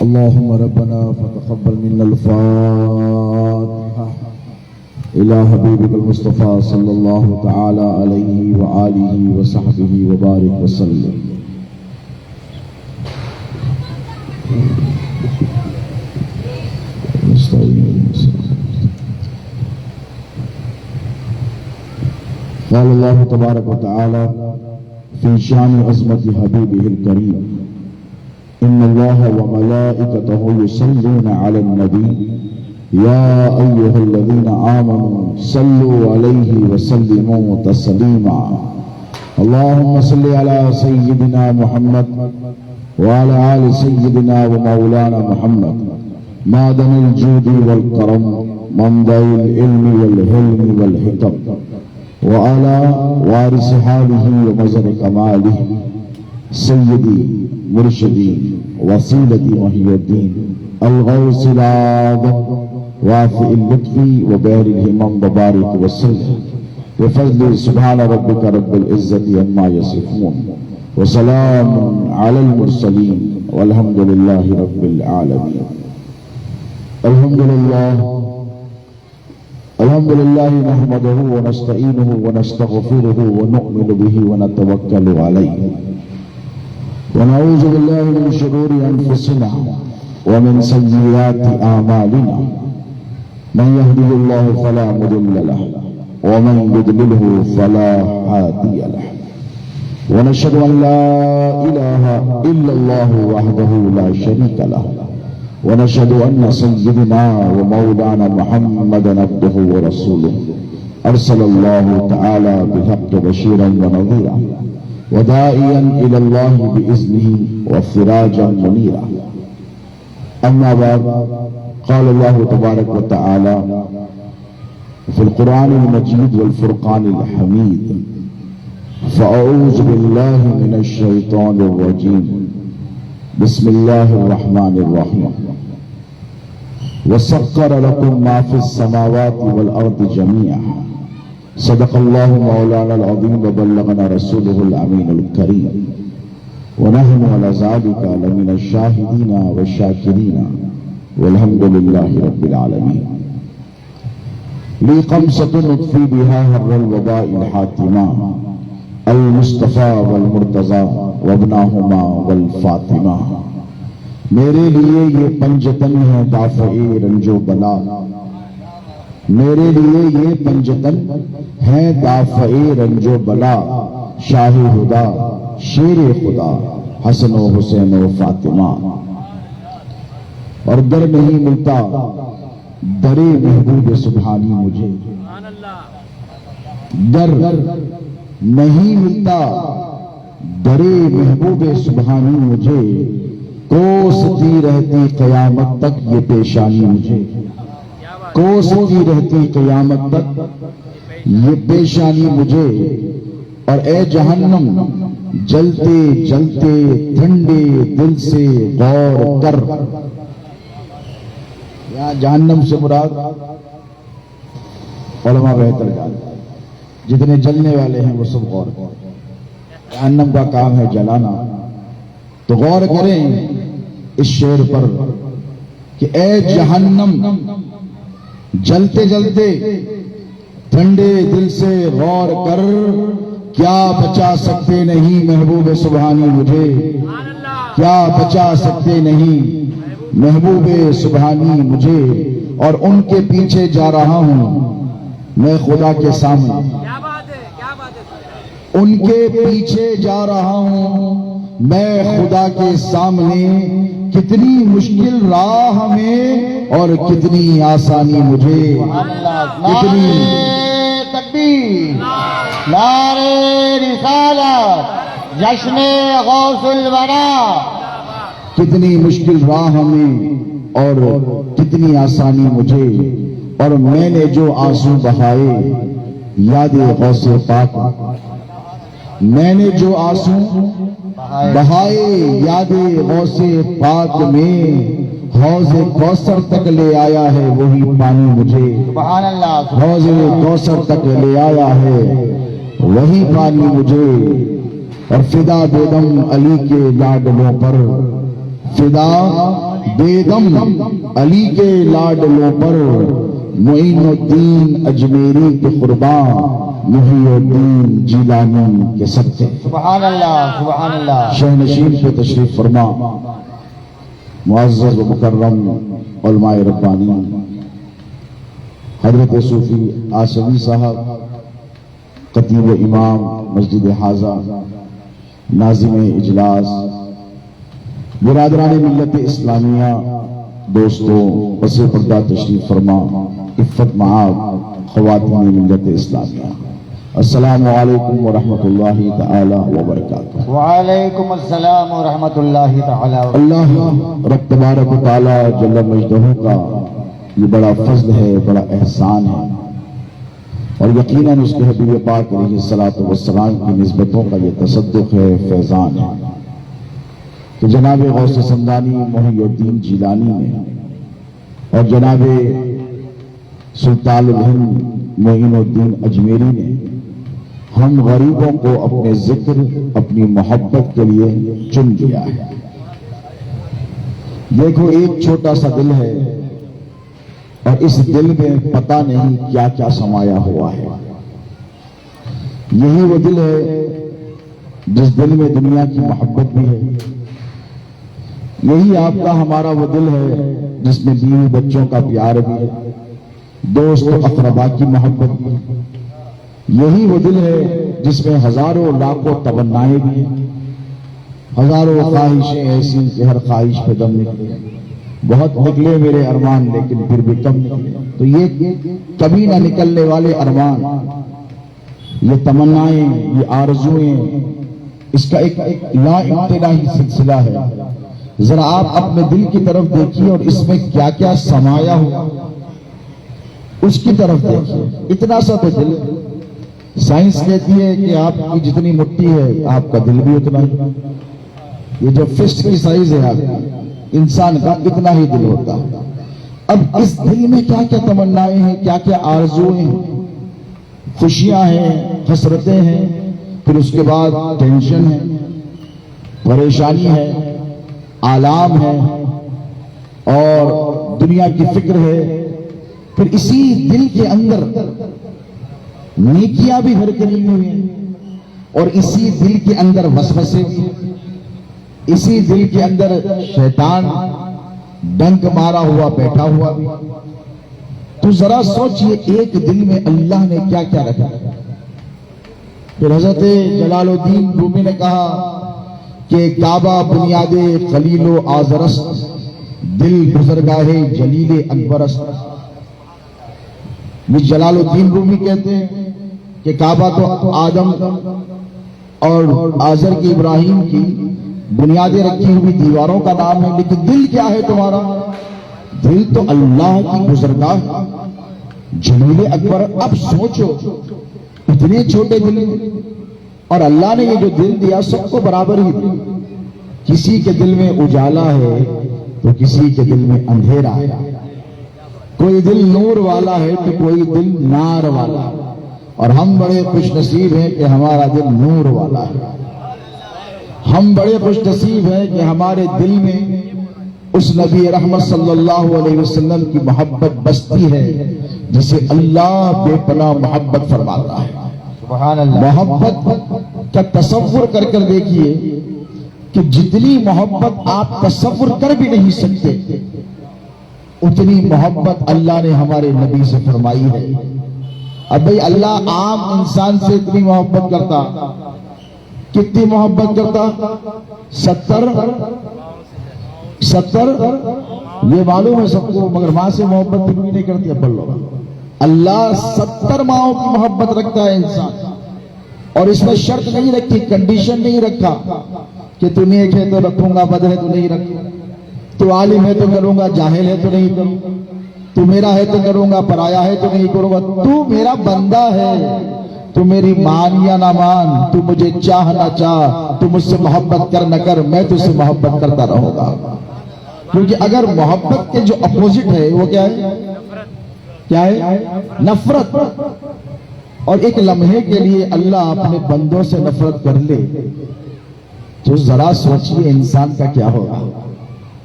اللهم ربنا فتقبل منا الفاتحة إلى حبيبك المصطفى صلى الله تعالى عليه وآله وصحبه وبارك وسلم. قال الله تبارك وتعالى في شان عظمة حبيبه الكريم: إن الله وملائكته يصلون على النبي يا أيها الذين آمنوا صلوا عليه وسلموا تسليما. اللهم صل على سيدنا محمد وعلى آل سيدنا ومولانا محمد معدن الجود والكرم منبع العلم والحلم والحكم وعلى وارث حاله ومظهر كماله سيدي مرشدي وسيلتي محي الدين الغوث الأعظم وافئ اللطف وبهر الهمم وبارك وسلم وفضل سبحان ربك رب العزة عما يصفون وسلام على المرسلين والحمد لله رب العالمين. الحمد لله نحمده ونستعينه ونستغفره ونؤمن به ونتوكل عليه ونعوذ بالله من شرور أنفسنا ومن سيئات أعمالنا من يهده الله فلا مضل له ومن يضلله فلا هادي له ونشهد أن لا إله إلا الله وحده لا شريك له ونشهد أن سيدنا ومولانا محمدا عبده ورسوله أرسل الله تعالى بالحق بشيرا ونذيرا وداعيا إلى الله بإذنه وسراجا منيرا. أما بعد قال الله تبارك وتعالى في القرآن المجيد والفرقان الحميد: فأعوذ بالله من الشيطان الرجيم بسم الله الرحمن الرحيم وسخر لكم ما في السماوات والأرض جميعا صدق الله مولانا العظيم وبلغنا رسوله الأمين الكريم ونحن على ذلك لمن الشاهدين والشاكرين والحمد لله رب العالمين. لي خمسة نطفي بها هر الوباء الحاتمة المصطفى والمرتضى وابناہما والفاطمہ. میرے لیے یہ پنجتن ہے دافع رنج و بلا، میرے لیے یہ پنجتن ہے دافع رنج و بلا. شاہ ہدا شیر خدا حسن و حسین و فاطمہ. اور در نہیں ملتا در محبوب سبحانی مجھے، در نہیں ملتا در محبوب سبحانی مجھے. کوستی رہتی قیامت تک یہ پیشانی مجھے، کوستی رہتی قیامت تک یہ پیشانی مجھے. اور اے جہنم جلتے جلتے ٹھنڈے دل سے غور کر. یہاں جہنم سے مراد علماء بہتر جانتے ہیں، جتنے جلنے والے ہیں وہ سب غور کریں. جہنم کا کام ہے جلانا، تو غور کریں اس شعر پر کہ اے جہنم جلتے جلتے ٹھنڈے دل سے غور کر، کیا بچا سکتے نہیں محبوب سبحانی مجھے، کیا بچا سکتے نہیں محبوب سبحانی مجھے. اور ان کے پیچھے جا رہا ہوں میں خدا کے سامنے، ان کے پیچھے جا رہا ہوں میں خدا کے سامنے. کتنی مشکل راہ میں اور کتنی آسانی مجھے، کتنی تکبیر، نعرہ رسالت، جشن غوث الورا. کتنی مشکل راہ میں اور کتنی آسانی مجھے. اور میں نے جو آنسو بہائے یاد غوث پاک، میں نے جو آنسو بہائے یاد غوث پاک میں، حوض کوثر تک لے آیا ہے وہی پانی مجھے، سبحان اللہ، حوض کوثر تک لے آیا ہے وہی پانی مجھے، اور فدا بے دم علی کے لاڈلوں پر، فدا بے دم علی کے لاڈلوں پر، معین الدین اجمیری کے قربان، محی الدین جیلانی کے صدقے۔ سبحان اللہ، سبحان اللہ۔ شہ نشین پہ تشریف فرما معزز و مکرم علماء ربانی حضرت صوفی آصفی صاحب، خطیب و امام مسجد حاضہ، ناظم اجلاس، برادران ملت اسلامیہ، دوستوں پس پردہ تشریف فرما، عفت معاب خواتین ملت اسلامیہ، السلام علیکم ورحمۃ اللہ تعالی وبرکاتہ۔ وعلیکم السلام ورحمۃ اللہ تعالی وبرکاتہ۔ اللہ رب تبارک و تعالی جل مجدہ کا یہ بڑا فضل ہے، بڑا احسان ہے، اور یقیناً اس کے حبیب پاک علیہ الصلوۃ والسلام کی نسبتوں کا یہ تصدق ہے، فیضان ہے کہ جناب غوث سمدانی محی الدین جیلانی نے اور جناب سلطان الہند معین الدین اجمیری نے ہم غریبوں کو اپنے ذکر، اپنی محبت کے لیے چن لیا ہے۔ دیکھو ایک چھوٹا سا دل ہے اور اس دل میں پتہ نہیں کیا کیا سمایا ہوا ہے۔ یہی وہ دل ہے جس دل میں دنیا کی محبت بھی ہے، یہی آپ کا ہمارا وہ دل ہے جس میں بیوی بچوں کا پیار بھی ہے، دوست اقربا کی محبت بھی ہے، یہی وہ دل ہے جس میں ہزاروں لاکھوں تمنائیں بھی ہیں، ہزاروں خواہشیں ایسی کہ ہر خواہش پہ دم نکلے، بہت نکلے میرے ارمان لیکن پھر بھی کم نکلے، تو یہ کبھی نہ نکلنے والے ارمان، یہ تمنائیں، یہ آرزویں، اس کا ایک لا انتہائی سلسلہ ہے۔ ذرا آپ اپنے دل کی طرف دیکھیے اور اس میں کیا کیا سمایا ہوا اس کی طرف دیکھیے۔ اتنا سا تو دل، سائنس کہتی ہے کہ آپ کی جتنی مٹی ہے آپ کا دل بھی اتنا ہی، یہ جو فسٹ کی سائز ہے آپ کی، انسان کا اتنا ہی دل ہوتا ہے۔ اب اس دل میں کیا کیا تمنائیں ہیں، کیا کیا آرزویں ہیں، خوشیاں ہیں، حسرتیں ہیں، پھر اس کے بعد ٹینشن ہے، پریشانی ہے، آلام ہے، اور دنیا کی فکر ہے، پھر اسی دل کے اندر نیکیاں بھی بھر کری ہوئی ہیں، اور اسی دل کے اندر وسوسے بھی، اسی دل کے اندر شیطان ڈنک مارا ہوا بیٹھا ہوا بھی۔ تو ذرا سوچئے ایک دل میں اللہ نے کیا کیا رکھا۔ پھر حضرت جلال الدین رومی نے کہا کہ کعبہ بنیاد خلیل و آزرست، دل گزرگاہ جلیل اکبرست۔ یہ جلال الدین رومی کہتے ہیں کہ کعبہ تو آدم اور آزر کی ابراہیم کی بنیادیں رکھی ہوئی دیواروں کا نام ہے، لیکن دل کیا ہے تمہارا؟ دل تو اللہ کی گزرگاہ جلیل اکبر۔ اب سوچو اتنے چھوٹے دل اور اللہ نے یہ جو دل دیا سب کو برابر ہی دیا، کسی کے دل میں اجالا ہے تو کسی کے دل میں اندھیرا ہے، کوئی دل نور والا ہے تو کوئی دل نار والا ہے، اور ہم بڑے خوش نصیب ہیں کہ ہمارا دل نور والا ہے۔ ہم بڑے خوش نصیب ہیں کہ ہمارے دل میں اس نبی رحمت صلی اللہ علیہ وسلم کی محبت بستی ہے جسے اللہ بے پناہ محبت فرماتا ہے۔ سبحان اللہ۔ محبت کا تصور کر کر دیکھیے کہ جتنی محبت آپ تصور کر بھی نہیں سکتے اتنی محبت اللہ نے ہمارے نبی سے فرمائی ہے۔ اب بھئی اللہ عام انسان سے اتنی محبت کرتا، کتنی محبت کرتا؟ 70 یہ معلوم ہے سب کو، مگر ماں سے محبت بھی نہیں کرتی۔ اب لوگ اللہ 70 ماؤں کی محبت رکھتا ہے انسان، اور اس میں شرط نہیں رکھی، کنڈیشن نہیں رکھا کہ تو نیک ہے تو رکھوں گا، بد ہے تو نہیں رکھوں گا، تو عالم ہے تو کروں گا، جاہل ہے تو نہیں کروں گا، تو میرا ہے تو کروں گا، پرایا ہے تو نہیں کروں گا، تو میرا بندہ ہے، تو میری مان یا نہ مان، تو مجھے چاہ نہ چاہ، تو مجھ سے محبت کر نہ کر، میں تجھ سے محبت کرتا رہوں گا۔ کیونکہ اگر محبت کے جو اپوزٹ ہے وہ کیا ہے؟ کیا ہے؟ نفرت. اور ایک لمحے کے لیے اللہ اپنے بندوں سے نفرت کر لے تو ذرا سوچئے انسان کا کیا ہوگا.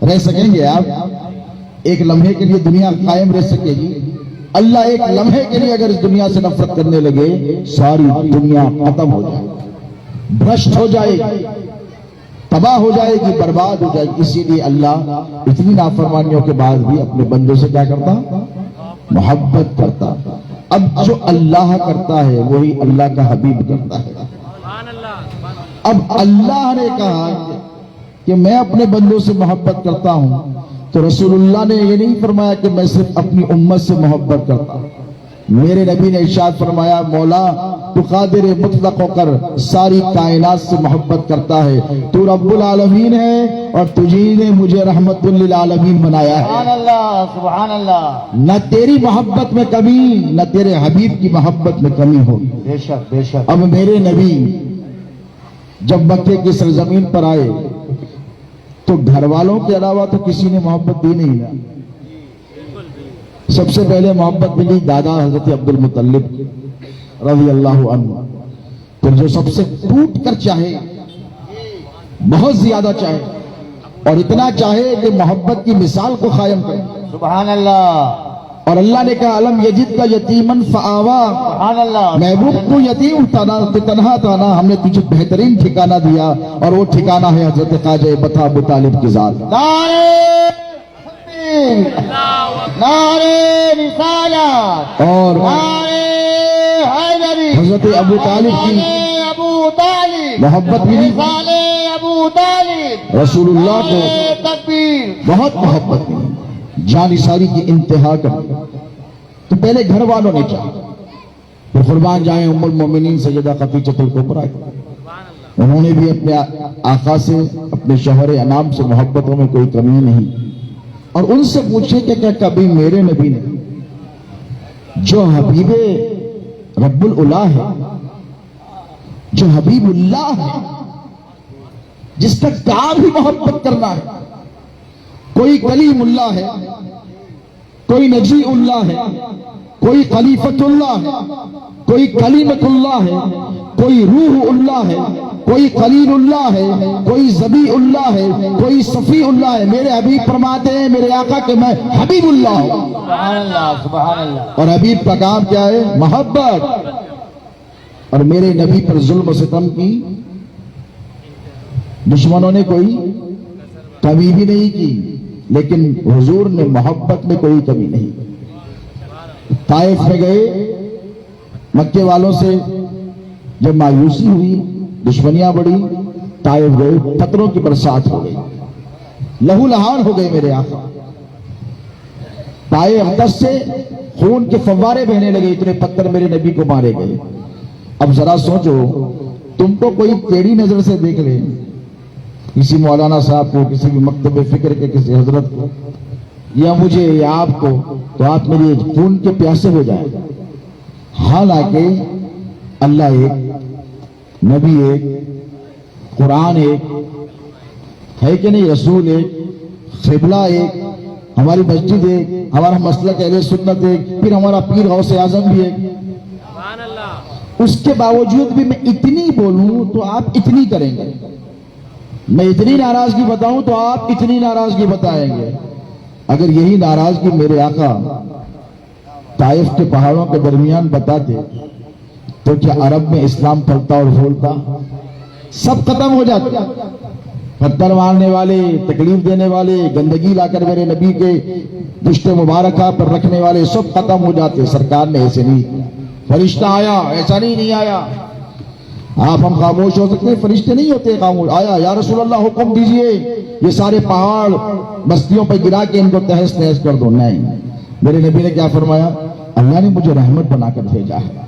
رہ سکیں گے آپ؟ ایک لمحے کے لیے دنیا قائم رہ سکے گی؟ اللہ ایک لمحے کے لیے اگر اس دنیا سے نفرت کرنے لگے ساری دنیا ختم ہو جائے گی، بھرشٹ ہو جائے گی، تباہ ہو جائے گی، برباد ہو جائے گی. اسی لیے اللہ اتنی نافرمانیوں کے بعد بھی اپنے بندوں سے کیا کرتا؟ محبت کرتا. اب جو اللہ کرتا ہے وہی اللہ کا حبیب کرتا ہے. اب اللہ نے کہا کہ میں اپنے بندوں سے محبت کرتا ہوں تو رسول اللہ نے یہ نہیں فرمایا کہ میں صرف اپنی امت سے محبت کرتا ہوں. میرے نبی نے ارشاد فرمایا مولا تو قادر مطلق ہو کر ساری کائنات سے محبت کرتا ہے، تو رب العالمین ہے اور تجھی نے مجھے رحمت للعالمین بنایا ہے. سبحان اللہ سبحان اللہ. نہ تیری محبت میں کمی نہ تیرے حبیب کی محبت میں کمی ہوگی. بے شک بے شک. اب میرے نبی جب مکے کی سرزمین پر آئے تو گھر والوں کے علاوہ تو کسی نے محبت دی نہیں نا. سب سے پہلے محبت ملی دادا حضرت عبد المطلب رضی اللہ عنہ. پھر جو سب سے ٹوٹ کر چاہے، بہت زیادہ چاہے اور اتنا چاہے کہ محبت کی مثال کو قائم کرے. سبحان اللہ. اور اللہ نے کہا علم یجد کا یتیمن فآوا. سبحان اللہ. محبوب کو یتیم تنہا تانا ہم نے تجھے بہترین ٹھکانہ دیا اور وہ ٹھکانہ ہے حضرت خواجہ بطا ابو طالب کی ذات. نعرے رسالت اور نعرے حیدری. حضرت ابو طالب کی ابو طالب محبت ملی. ابو طالب رسول اللہ کو تکبیر. بہت محبت ملی، جانثاری کی انتہا کر. تو پہلے گھر والوں نے چاہا، پھر قربان جائیں ام المومنین سیدہ خدیجہ الکبریٰ، انہوں نے بھی اپنے آقا سے، اپنے شوہر انام سے محبتوں میں کوئی کمی نہیں. اور ان سے پوچھے کہ کیا کبھی میرے نبی نے جو حبیب رب العلا ہے، جو حبیب اللہ ہے، جس کا کام ہی محبت کرنا ہے، کوئی کلیم اللہ ہے، کوئی نجی اللہ ہے، کوئی خلیفت اللہ ہے، کوئی کلیمت اللہ ہے، کوئی روح اللہ ہے، کوئی خلیل اللہ ہے، کوئی ذبی اللہ ہے، کوئی صفی اللہ ہے. میرے حبیب فرماتے ہیں میرے آقا کہ میں حبیب اللہ ہوں. سبحان اللہ سبحان اللہ. اور حبیب کا کام کیا ہے؟ محبت. اور میرے نبی پر ظلم و ستم کی دشمنوں نے کوئی کمی بھی نہیں کی، لیکن حضور نے محبت میں کوئی کمی نہیں. طائف میں گئے، مکے والوں سے جب مایوسی ہوئی، دشمنیاں بڑھی، طائف گئے، پتھروں کی برسات ہو گئی، لہو لہان ہو گئے میرے آقا. پائے اقدس سے خون کے فوارے بہنے لگے، اتنے پتھر میرے نبی کو مارے گئے. اب ذرا سوچو، تم کو کوئی ٹیڑھی نظر سے دیکھ لے، کسی مولانا صاحب کو، کسی بھی مکتب فکر کے کسی حضرت کو، یا مجھے یا آپ کو، تو آپ میرے خون کے پیاسے ہو جائیں. حالانکہ اللہ ایک، نبی ایک، قرآن ایک ہے کہ نہیں، رسول ایک، قبلہ ایک، ہماری مسجد ایک، ہمارا مسلک اہل سنت ایک، پھر ہمارا پیر غوث اعظم بھی ایک. اس کے باوجود بھی میں اتنی بولوں تو آپ اتنی کریں گے، میں اتنی ناراضگی بتاؤں تو آپ اتنی ناراضگی بتائیں گے. اگر یہی ناراضگی میرے آقا طائف کے پہاڑوں کے درمیان بتاتے تو کیا عرب میں اسلام پھلتا اور پھولتا؟ سب ختم ہو جاتا. پتھر مارنے والے، تکلیف دینے والے، گندگی لا کر میرے نبی کے پشت مبارکہ پر رکھنے والے سب ختم ہو جاتے. سرکار نے ایسے نہیں، فرشتہ آیا، ایسا نہیں آیا. آپ ہم خاموش ہو سکتے ہیں، فرشتے نہیں ہوتے خاموش. آیا یا رسول اللہ حکم دیجئے یہ سارے پہاڑ بستیوں پہ گرا کے ان کو تہس نہس کر دو. نہیں، میرے نبی نے کیا فرمایا؟ اللہ نے مجھے رحمت بنا کر بھیجا ہے،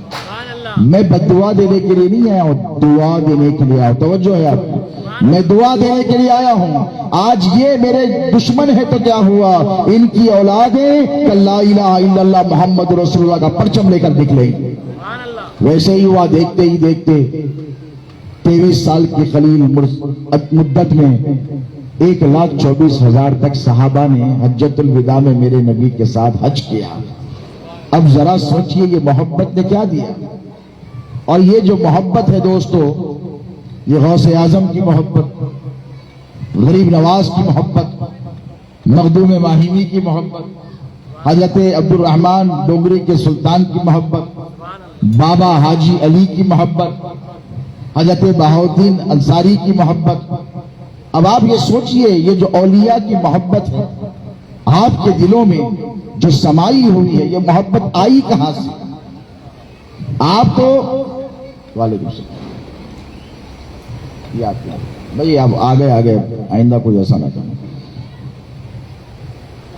میں بددعا دینے کے لیے نہیں آیا ہوں، دعا دینے کے لیے آیا. توجہ ہے آپ، میں دعا دینے کے لیے آیا ہوں. آج یہ میرے دشمن ہے تو کیا ہوا، ان کی اولادیں کہ لا الہ الا اللہ محمد رسول اللہ کا پرچم لے کر نکلے. ویسے ہی ہوا، دیکھتے ہی دیکھتے 23 سال کی قلیل مدت میں 1,24,000 تک صحابہ نے حجۃ الوداع میں میرے نبی کے ساتھ حج کیا. اب ذرا سوچئے یہ محبت نے کیا دیا. اور یہ جو محبت ہے دوستو، یہ غوث اعظم کی محبت، غریب نواز کی محبت، مخدوم ماہیمی کی محبت، حضرت عبد الرحمن ڈونگری کے سلطان کی محبت، بابا حاجی علی کی محبت، حضرت بہاؤالدین انصاری کی محبت. اب آپ یہ سوچئے یہ جو اولیاء کی محبت ہے آپ کے دلوں میں جو سمائی ہوئی ہے، یہ محبت آئی کہاں سے؟ آپ تو وعلیکم السلام یاد کیا بھائی، اب آگے آئندہ کوئی ایسا نہ کرنا.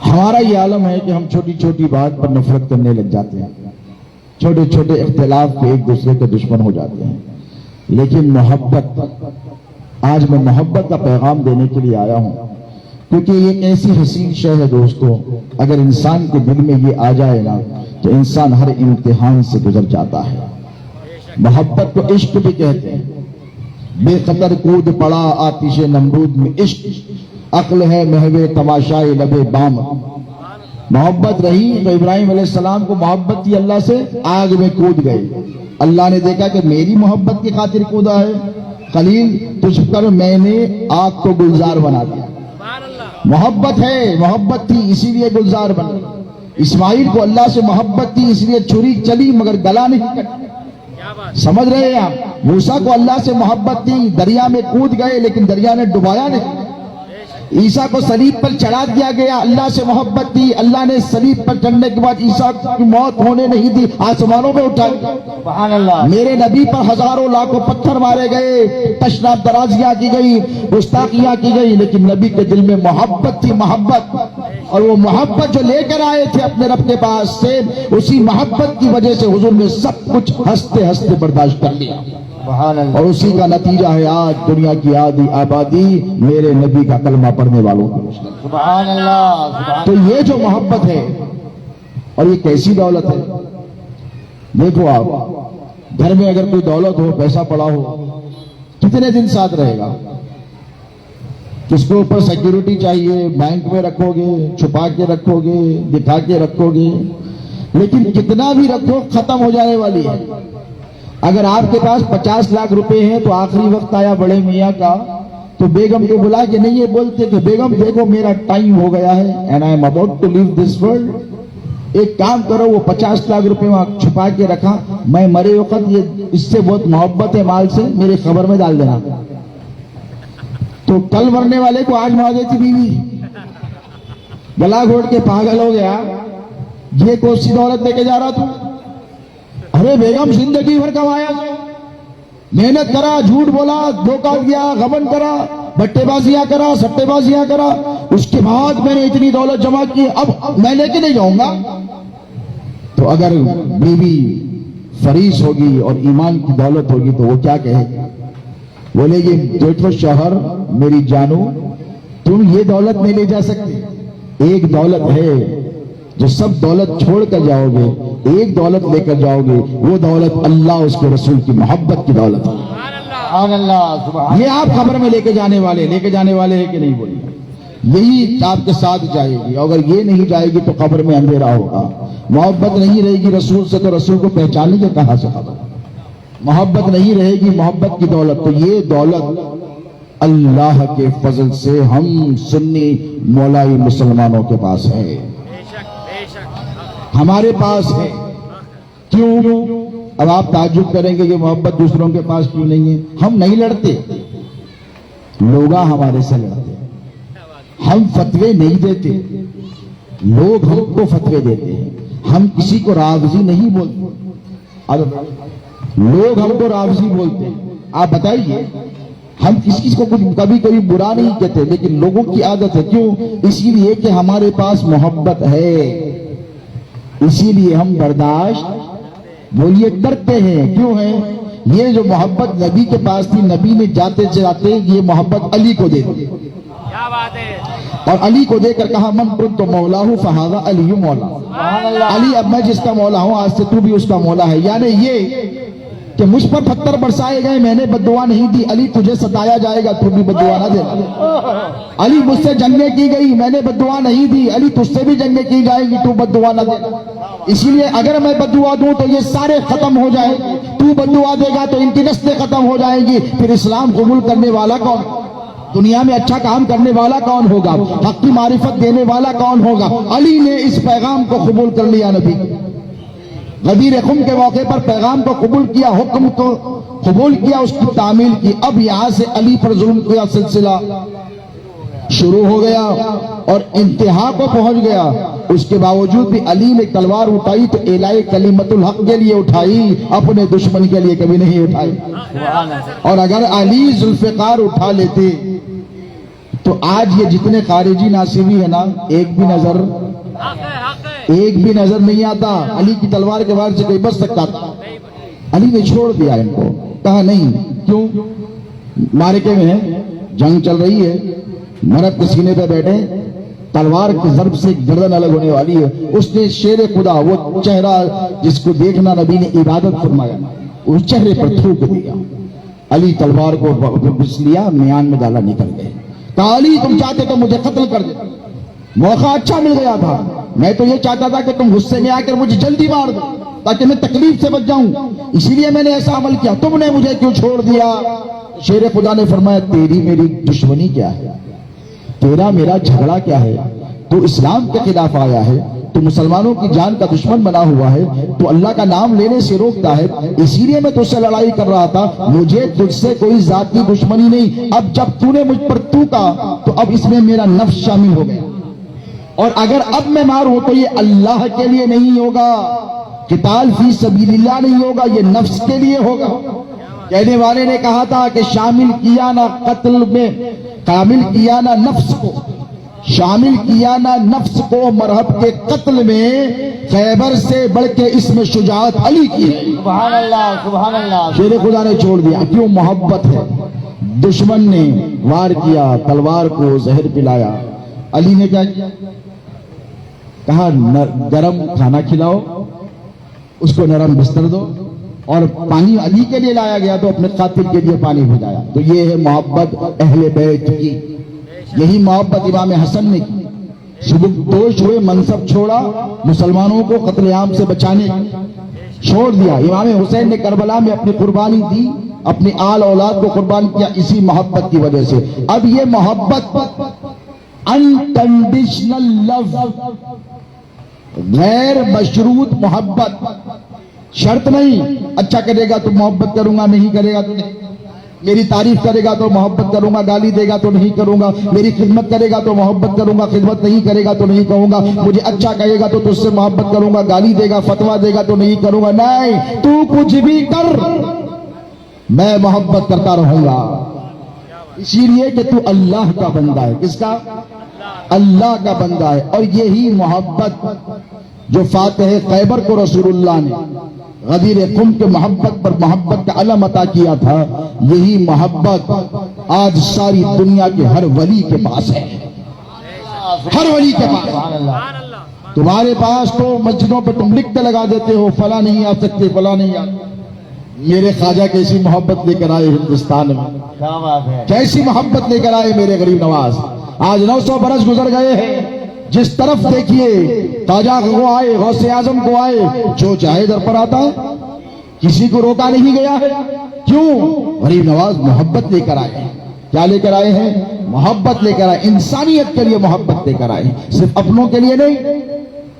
ہمارا یہ عالم ہے کہ ہم چھوٹی چھوٹی بات پر نفرت کرنے لگ جاتے ہیں، چھوٹے چھوٹے اختلاف پہ ایک دوسرے کے دشمن ہو جاتے ہیں. لیکن محبت، آج میں محبت کا پیغام دینے کے لیے آیا ہوں، کیونکہ یہ ایک ایسی حسین شے ہے دوستو، اگر انسان کے دل میں یہ آ جائے نا تو انسان ہر امتحان سے گزر جاتا ہے. محبت کو عشق بھی کہتے ہیں. بے قدر کود پڑا آتش نمرود میں عشق، عقل ہے محو تماشائے لبے بام. محبت رہی تو ابراہیم علیہ السلام کو محبت تھی اللہ سے، آگ میں کود گئے. اللہ نے دیکھا کہ میری محبت کی خاطر کودا ہے، خلیل تجھ پر میں نے آگ کو گلزار بنا دیا. محبت ہے، محبت تھی اسی لیے گلزار بنا. اسماعیل کو اللہ سے محبت تھی اس لیے چھری چلی مگر گلا نہیں کٹا. سمجھ رہے ہیں آپ؟ موسیٰ کو اللہ سے محبت تھی، دریا میں کود گئے لیکن دریا نے ڈبایا نہیں. عیسیٰ کو صلیب پر چڑھا دیا گیا، اللہ سے محبت تھی، اللہ نے صلیب پر چڑھنے کے بعد عیسیٰ کی موت ہونے نہیں دی، آسمانوں میں اٹھا دیا. سبحان اللہ. میرے نبی پر ہزاروں لاکھوں پتھر مارے گئے، تشناب درازیاں کی گئی، گستاخیاں کی گئی، لیکن نبی کے دل میں محبت تھی، محبت. اور وہ محبت جو لے کر آئے تھے اپنے رب کے پاس سے، اسی محبت کی وجہ سے حضور نے سب کچھ ہنستے ہنستے برداشت کر لیا. سبحان اللہ. اور اسی کا نتیجہ ہے آج دنیا کی آدھی آبادی میرے نبی کا کلمہ پڑھنے والوں کی. سبحان اللہ. سبحان تو یہ جو محبت ہے، اور یہ کیسی دولت ہے. دیکھو آپ گھر میں اگر کوئی دولت ہو، پیسہ پڑا ہو، کتنے دن ساتھ رہے گا؟ کس کے اوپر سیکیورٹی چاہیے، بینک میں رکھو گے، چھپا کے رکھو گے، دکھا کے رکھو گے، لیکن کتنا بھی رکھو ختم ہو جانے والی ہے. اگر آپ کے پاس 50 لاکھ روپے ہیں تو آخری وقت آیا بڑے میاں کا تو بیگم کو بلا کے نہیں یہ بولتے کہ بیگم دیکھو میرا ٹائم ہو گیا ہے and I am about to leave this world. ایک کام کرو، وہ 50 لاکھ روپے وہاں چھپا کے رکھا، میں مرے وقت یہ اس سے بہت محبت ہے مال سے، میرے خبر میں ڈال دینا. تو کل مرنے والے کو آج مار دیتی بیوی، گلا گھوٹ کے پاگل ہو گیا، یہ کون سی دولت لے کے جا رہا تو؟ ارے بیگم زندگی بھر کمایا، محنت کرا، جھوٹ بولا، دھوکہ دیا، غبن کرا، بٹے بازیاں کرا، سٹے بازیاں کرا، اس کے بعد میں نے اتنی دولت جمع کی، اب میں لے کے نہیں جاؤں گا. تو اگر بیوی فریض ہوگی اور ایمان کی دولت ہوگی تو وہ کیا کہے گی؟ بولے گی دیکھو شوہر میری جانو، تم یہ دولت نہیں لے جا سکتے. ایک دولت ہے جو سب دولت چھوڑ کر جاؤ گے، ایک دولت لے کر جاؤ گے، وہ دولت اللہ اس کے رسول کی محبت کی دولت ہے. سبحان اللہ. سبحان یہ آپ خبر میں لے کے جانے والے ہیں کہ نہیں بولیے؟ یہی آپ کے ساتھ جائے گی. اگر یہ نہیں جائے گی تو قبر میں اندھیرا ہوگا. محبت نہیں رہے گی رسول سے تو رسول کو پہچانیں گے کہاں سے خبر؟ محبت نہیں رہے گی محبت کی دولت، تو یہ دولت اللہ کے فضل سے ہم سنی مولائی مسلمانوں کے پاس ہے، ہمارے پاس ہے. کیوں؟ اب آپ تعجب کریں گے کہ محبت دوسروں کے پاس کیوں نہیں ہے. ہم نہیں لڑتے، لوگ ہمارے سے لڑتے. ہم فتوے نہیں دیتے، لوگ ہم کو فتوے دیتے ہیں. ہم کسی کو راغزی نہیں بولتے، اب لوگ ہم کو راغزی بولتے ہیں. آپ بتائیے، ہم کسی کو کبھی کبھی برا نہیں کہتے، لیکن لوگوں کی عادت ہے. کیوں؟ اسی لیے کہ ہمارے پاس محبت ہے، اسی لیے ہم برداشت بولیے کرتے ہیں. کیوں ہے؟ یہ جو محبت نبی کے پاس تھی، نبی نے جاتے جاتے یہ محبت علی کو دے دی، اور علی کو دے کر کہا من کنت مولاہ فہذا علی مولا. علی اب میں جس کا مولا ہوں آج سے تو بھی اس کا مولا ہے. یعنی یہ کہ مجھ پر پتھر برسائے گئے، میں نے بددعا نہیں دی، علی تجھے ستایا جائے گا تو بھی بددعا نہ دینا۔ علی مجھ سے جنگیں کی گئی، میں نے بددعا نہیں دی، علی تجھ سے بھی جنگیں کی جائیں گی تو بددعا نہ دینا۔ اسی لیے اگر میں بددعا دوں تو یہ سارے ختم ہو جائیں، تو بددعا دے گا تو ان کی نسلیں ختم ہو جائیں گی، پھر اسلام قبول کرنے والا کون؟ دنیا میں اچھا کام کرنے والا کون ہوگا؟ حق کی معرفت دینے والا کون ہوگا؟ علی نے اس پیغام کو قبول کر لیا، نبی غدیر خم کے موقع پر پیغام کو قبول کیا، حکم کو قبول کیا، اس کی تعمیل کی۔ اب یہاں سے علی پر ظلم کا سلسلہ شروع ہو گیا اور انتہا کو پہنچ گیا۔ اس کے باوجود بھی علی نے تلوار اٹھائی تو اعلاء کلمت الحق کے لیے اٹھائی، اپنے دشمن کے لیے کبھی نہیں اٹھائی۔ اور اگر علی ذوالفقار اٹھا لیتے تو آج یہ جتنے خارجی ناصبی ہیں نا، ایک بھی نظر نہیں آتا، علی کی تلوار کے وار سے کوئی بچ سکتا تھا۔ علی نے چھوڑ دیا ان کو، کہا نہیں، کیوں؟ معرکے میں ہے، جنگ چل رہی ہے، مرد کے سینے پہ بیٹھے، تلوار کی ضرب سے گردن الگ ہونے والی ہے۔ اس نے شیر خدا، وہ چہرہ جس کو دیکھنا نبی نے عبادت فرمایا، اس چہرے پر تھوک دیا۔ علی تلوار کو بس لیا، میان میں ڈالا، نکل گئے۔ کہا علی تم چاہتے تو مجھے قتل کر دے، موقع اچھا مل گیا تھا، میں تو یہ چاہتا تھا کہ تم غصے میں آ کر مجھے جلدی مار دو تاکہ میں تکلیف سے بچ جاؤں، اسی لیے میں نے ایسا عمل کیا، تم نے مجھے کیوں چھوڑ دیا؟ شیر خدا نے فرمایا تیری میری دشمنی کیا ہے، تیرا میرا جھگڑا کیا ہے؟ تو اسلام کے خلاف آیا ہے، تو مسلمانوں کی جان کا دشمن بنا ہوا ہے، تو اللہ کا نام لینے سے روکتا ہے، اسی لیے میں تجھ سے لڑائی کر رہا تھا، مجھے تجھ سے کوئی ذاتی دشمنی نہیں۔ اب جب تو نے مجھ پر تھوکا تو اب اس میں میرا نفس شامل ہو گیا، اور اگر اب میں ماروں تو یہ اللہ کے لیے نہیں ہوگا، قتال فی سبیل اللہ نہیں ہوگا، یہ نفس کے لیے ہوگا۔ کہنے والے نے کہا تھا کہ شامل کیا نہ قتل میں، کامل کیا نہ نفس کو، شامل کیا نہ نفس کو مرہب کے قتل میں، خیبر سے بڑھ کے اس میں شجاعت علی کی ہے۔ سبحان اللہ، سبحان اللہ۔ شیر خدا نے چھوڑ دیا، کیوں؟ محبت ہے۔ دشمن نے وار کیا، تلوار کو زہر پلایا، علی نے کیا کیا؟ کہا گرم کھانا کھلاؤ، اس کو نرم بستر دو، اور پانی علی کے لیے لایا گیا تو اپنے قاتل کے لیے پانی بھجایا۔ تو یہ ہے محبت اہل بیت کی، یہی محبت امام حسن نے کی، سبکدوش ہوئے، منصب چھوڑا، مسلمانوں کو قتل عام سے بچانے چھوڑ دیا۔ امام حسین نے کربلا میں اپنی قربانی دی، اپنی آل اولاد کو قربان کیا، اسی محبت کی وجہ سے۔ اب یہ محبت انکنڈیشنل لو، غیر مشروط محبت، شرط نہیں، اچھا کرے گا تو محبت کروں گا، نہیں کرے گا تو نہیں، میری تعریف کرے گا تو محبت کروں گا، گالی دے گا تو نہیں کروں گا، میری خدمت کرے گا تو محبت کروں گا، خدمت نہیں کرے گا تو نہیں کہوں گا، مجھے اچھا کہے گا تو تجھ سے محبت کروں گا، گالی دے گا، فتویٰ دے گا تو نہیں کروں گا، نہیں، تو کچھ بھی کر میں محبت کرتا رہوں گا، اسی لیے کہ تو اللہ کا بندہ ہے۔ کس کا؟ اللہ کا بندہ ہے۔ اور یہی محبت جو فاتح خیبر کو رسول اللہ نے غدیر قم کے محبت پر محبت کا علم عطا کیا تھا، یہی محبت آج ساری دنیا کے ہر ولی کے پاس ہے، ہر ولی کے پاس۔ تمہارے پاس تو مسجدوں پہ تم لکھ کے لگا دیتے ہو فلاں نہیں آ سکتے، فلاں نہیں آ، میرے خواجہ کیسی محبت لے کر آئے ہندوستان میں، کیا بات ہے، کیسی محبت لے کر آئے میرے غریب نواز۔ آج 900 برس گزر گئے ہیں، جس طرف دیکھیے خواجہ کو آئے، غوث اعظم کو آئے، جو چاہے در پر آتا ہے، کسی کو روکا نہیں گیا ہے۔ کیوں؟ غریب نواز محبت لے کر آئے ہیں۔ کیا لے کر آئے ہیں؟ محبت لے کر آئے، انسانیت کے لیے محبت لے کر آئے ہیں، صرف اپنوں کے لیے نہیں۔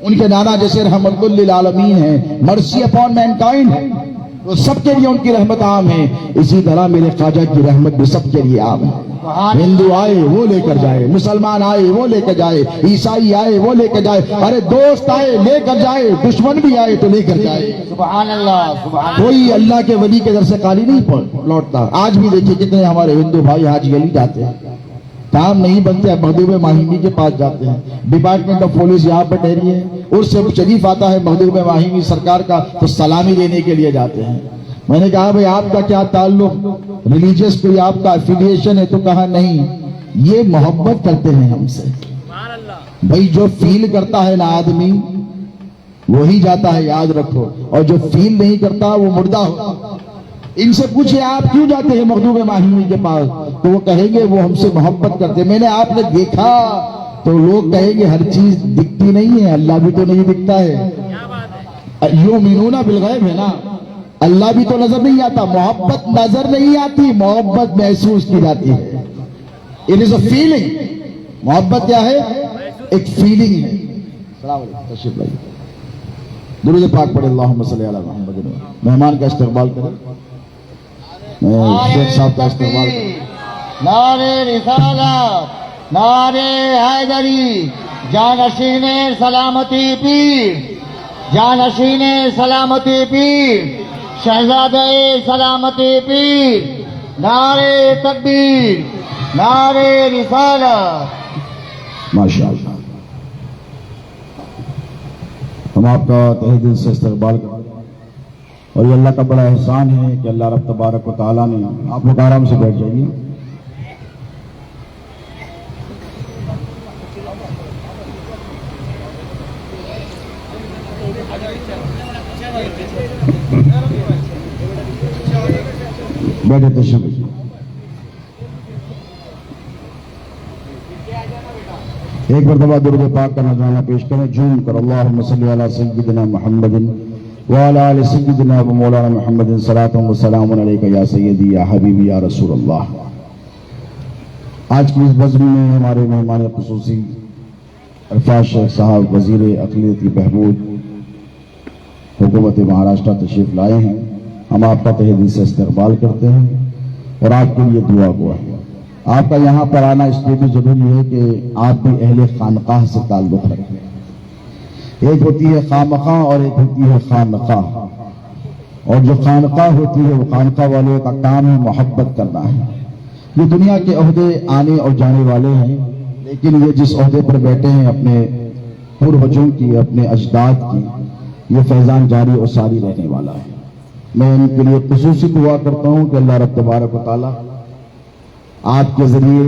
ان کے نانا جیسے رحمت للعالمین ہیں، مرسی اپون مینکائنڈ ہے، وہ سب کے لیے ان کی رحمت عام ہے، اسی طرح میرے خواجہ کی رحمت بھی سب کے لیے عام ہے۔ ہندو آئے وہ لے کر جائے، مسلمان آئے وہ لے کر جائے، عیسائی آئے وہ لے کر جائے، ارے دوست آئے لے کر جائے، دشمن بھی آئے تو لے کر جائے۔ سبحان اللہ، سبحان اللہ۔ کوئی اللہ کے ولی کے در سے خالی نہیں لوٹتا۔ آج بھی دیکھیے کتنے ہمارے ہندو بھائی حاج گلی جاتے ہیں، کام نہیں بنتے، مخدوم ماہمی کے پاس جاتے ہیں، ڈپارٹمنٹ آف پولیس یہاں پر ٹھہری ہے، اور سے شریف آتا ہے مخدوم ماہمی سرکار کا تو سلامی دینے کے لیے جاتے ہیں۔ میں نے کہا بھئی آپ کا کیا تعلق، ریلیجیس کوئی آپ کا افیلیشن ہے؟ تو کہا نہیں، یہ محبت کرتے ہیں ہم سے۔ بھئی جو فیل کرتا ہے نا آدمی وہی جاتا ہے، یاد رکھو، اور جو فیل نہیں کرتا وہ مردہ ہو۔ ان سے پوچھے آپ کیوں جاتے ہیں مخدوم ماہی کے پاس، تو وہ کہیں گے وہ ہم سے محبت کرتے ہیں۔ میں نے آپ نے دیکھا تو لوگ کہیں گے ہر چیز دکھتی نہیں ہے، اللہ بھی تو نہیں دکھتا ہے۔ یؤمنون بالغیب ہے نا، اللہ بھی تو نظر نہیں آتا۔ محبت نظر نہیں آتی، محبت محسوس کی جاتی ہے۔ It is a feeling. محبت کیا ہے؟ ایک فیلنگ ہے۔ السلام علیکم، تشریف لائیے، درود پاک پڑھے، اللہم صلی علی محمد۔ مہمان کا استقبال کریں، شیخ صاحب کا استقبال کریں۔ نعرے رسالت، نعرے حیدری، جانشین سلامتی پیر، جانشین سلامتی پیر، شہزادہ سلامتی پیر، نعرے تکبیر، نعرے رسالت۔ ماشاءاللہ، ہم آپ کا تہہ دل سے استقبال کرتے ہیں، اور یہ اللہ کا بڑا احسان ہے کہ اللہ رب تبارک و تعالیٰ نے، آپ لوگ آرام سے بیٹھ جائیے، بیٹھے تشریف۔ ایک مرتبہ درود پاک کا نذرانہ پیش کریں، جھوم کر، اللہم صلی علی سیدنا محمد وعلی آل سیدنا و مولانا محمد، صلاۃ و سلام علیک یا سیدی یا حبیبی یا رسول اللہ۔ آج کی اس بزم میں ہمارے مہمان خصوصی عرفات شیخ صاحب، وزیر اقلیتی بہبود حکومت مہاراشٹر تشریف لائے ہیں۔ ہم آپ کا تہہ دل سے استقبال کرتے ہیں اور آپ کے لیے دعا گو ہے۔ آپ کا یہاں پر آنا اس لیے بھی ضروری ہے کہ آپ بھی اہل خانقاہ سے تعلق رکھیں۔ ایک ہوتی ہے خامخواہ اور ایک ہوتی ہے خانقاہ، اور جو خانقاہ ہوتی ہے وہ خانقاہ والوں کا کام ہے محبت کرنا ہے۔ یہ دنیا کے عہدے آنے اور جانے والے ہیں، لیکن یہ جس عہدے پر بیٹھے ہیں اپنے پروجوں کی، اپنے اجداد کی، یہ فیضان جاری اور ساری رہنے والا ہے۔ میں ان کے لیے خصوصی دعا کرتا ہوں کہ اللہ رب تبارک و تعالیٰ آپ کے ذریعے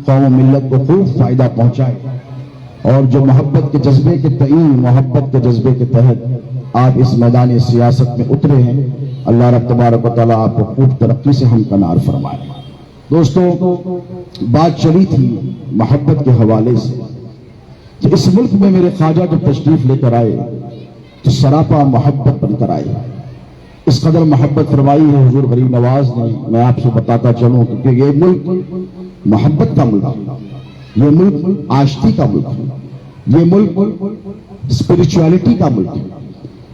قوم و ملت کو خوب فائدہ پہنچائے، اور جو محبت کے جذبے کے تئیں، محبت کے جذبے کے تحت آپ اس میدان سیاست میں اترے ہیں، اللہ رب تبارک و تعالیٰ آپ کو خوب ترقی سے ہمکنار فرمائے۔ دوستوں، بات چلی تھی محبت کے حوالے سے کہ اس ملک میں میرے خواجہ جب تشریف لے کر آئے تو سراپا محبت بن کر آئے۔ اس قدر محبت فرمائی ہے حضور غریب نواز نے، میں آپ سے بتاتا چلوں کہ یہ ملک محبت کا ملک ہے، یہ ملک آشتی کا ملک ہے، یہ ملک اسپرچولیٹی کا ملک ہے۔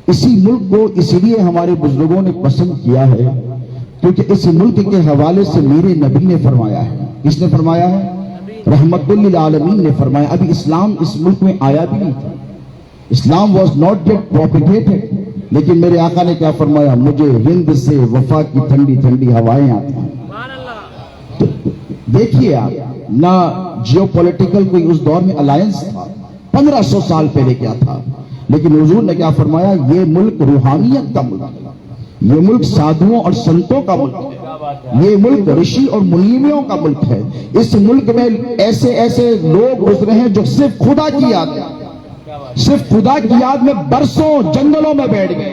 اسی ملک کو اسی لیے ہمارے بزرگوں نے پسند کیا ہے کیونکہ اس ملک کے حوالے سے میرے نبی نے فرمایا ہے۔ کس نے فرمایا ہے؟ رحمت للعالمین نے فرمایا۔ ابھی اسلام اس ملک میں آیا بھی نہیں تھا، اسلام واز ناٹ یٹ پروپیگیٹڈ، لیکن میرے آقا نے کیا فرمایا؟ مجھے ہند سے وفا کی ٹھنڈی ٹھنڈی ہوائیں آتی ہیں۔ تو دیکھیے آپ، نہ جیو پولیٹیکل کوئی اس دور میں الائنس تھا، 1500 سال پہلے کیا تھا، لیکن حضور نے کیا فرمایا؟ یہ ملک روحانیت کا ملک ہے، یہ ملک سادھوؤں اور سنتوں کا ملک ہے، یہ ملک رشی اور منیمیوں کا ملک ہے۔ اس ملک میں ایسے ایسے لوگ گزرے ہیں جو صرف خدا کی یاد ہے، صرف خدا کی یاد میں برسوں جنگلوں میں بیٹھ گئے۔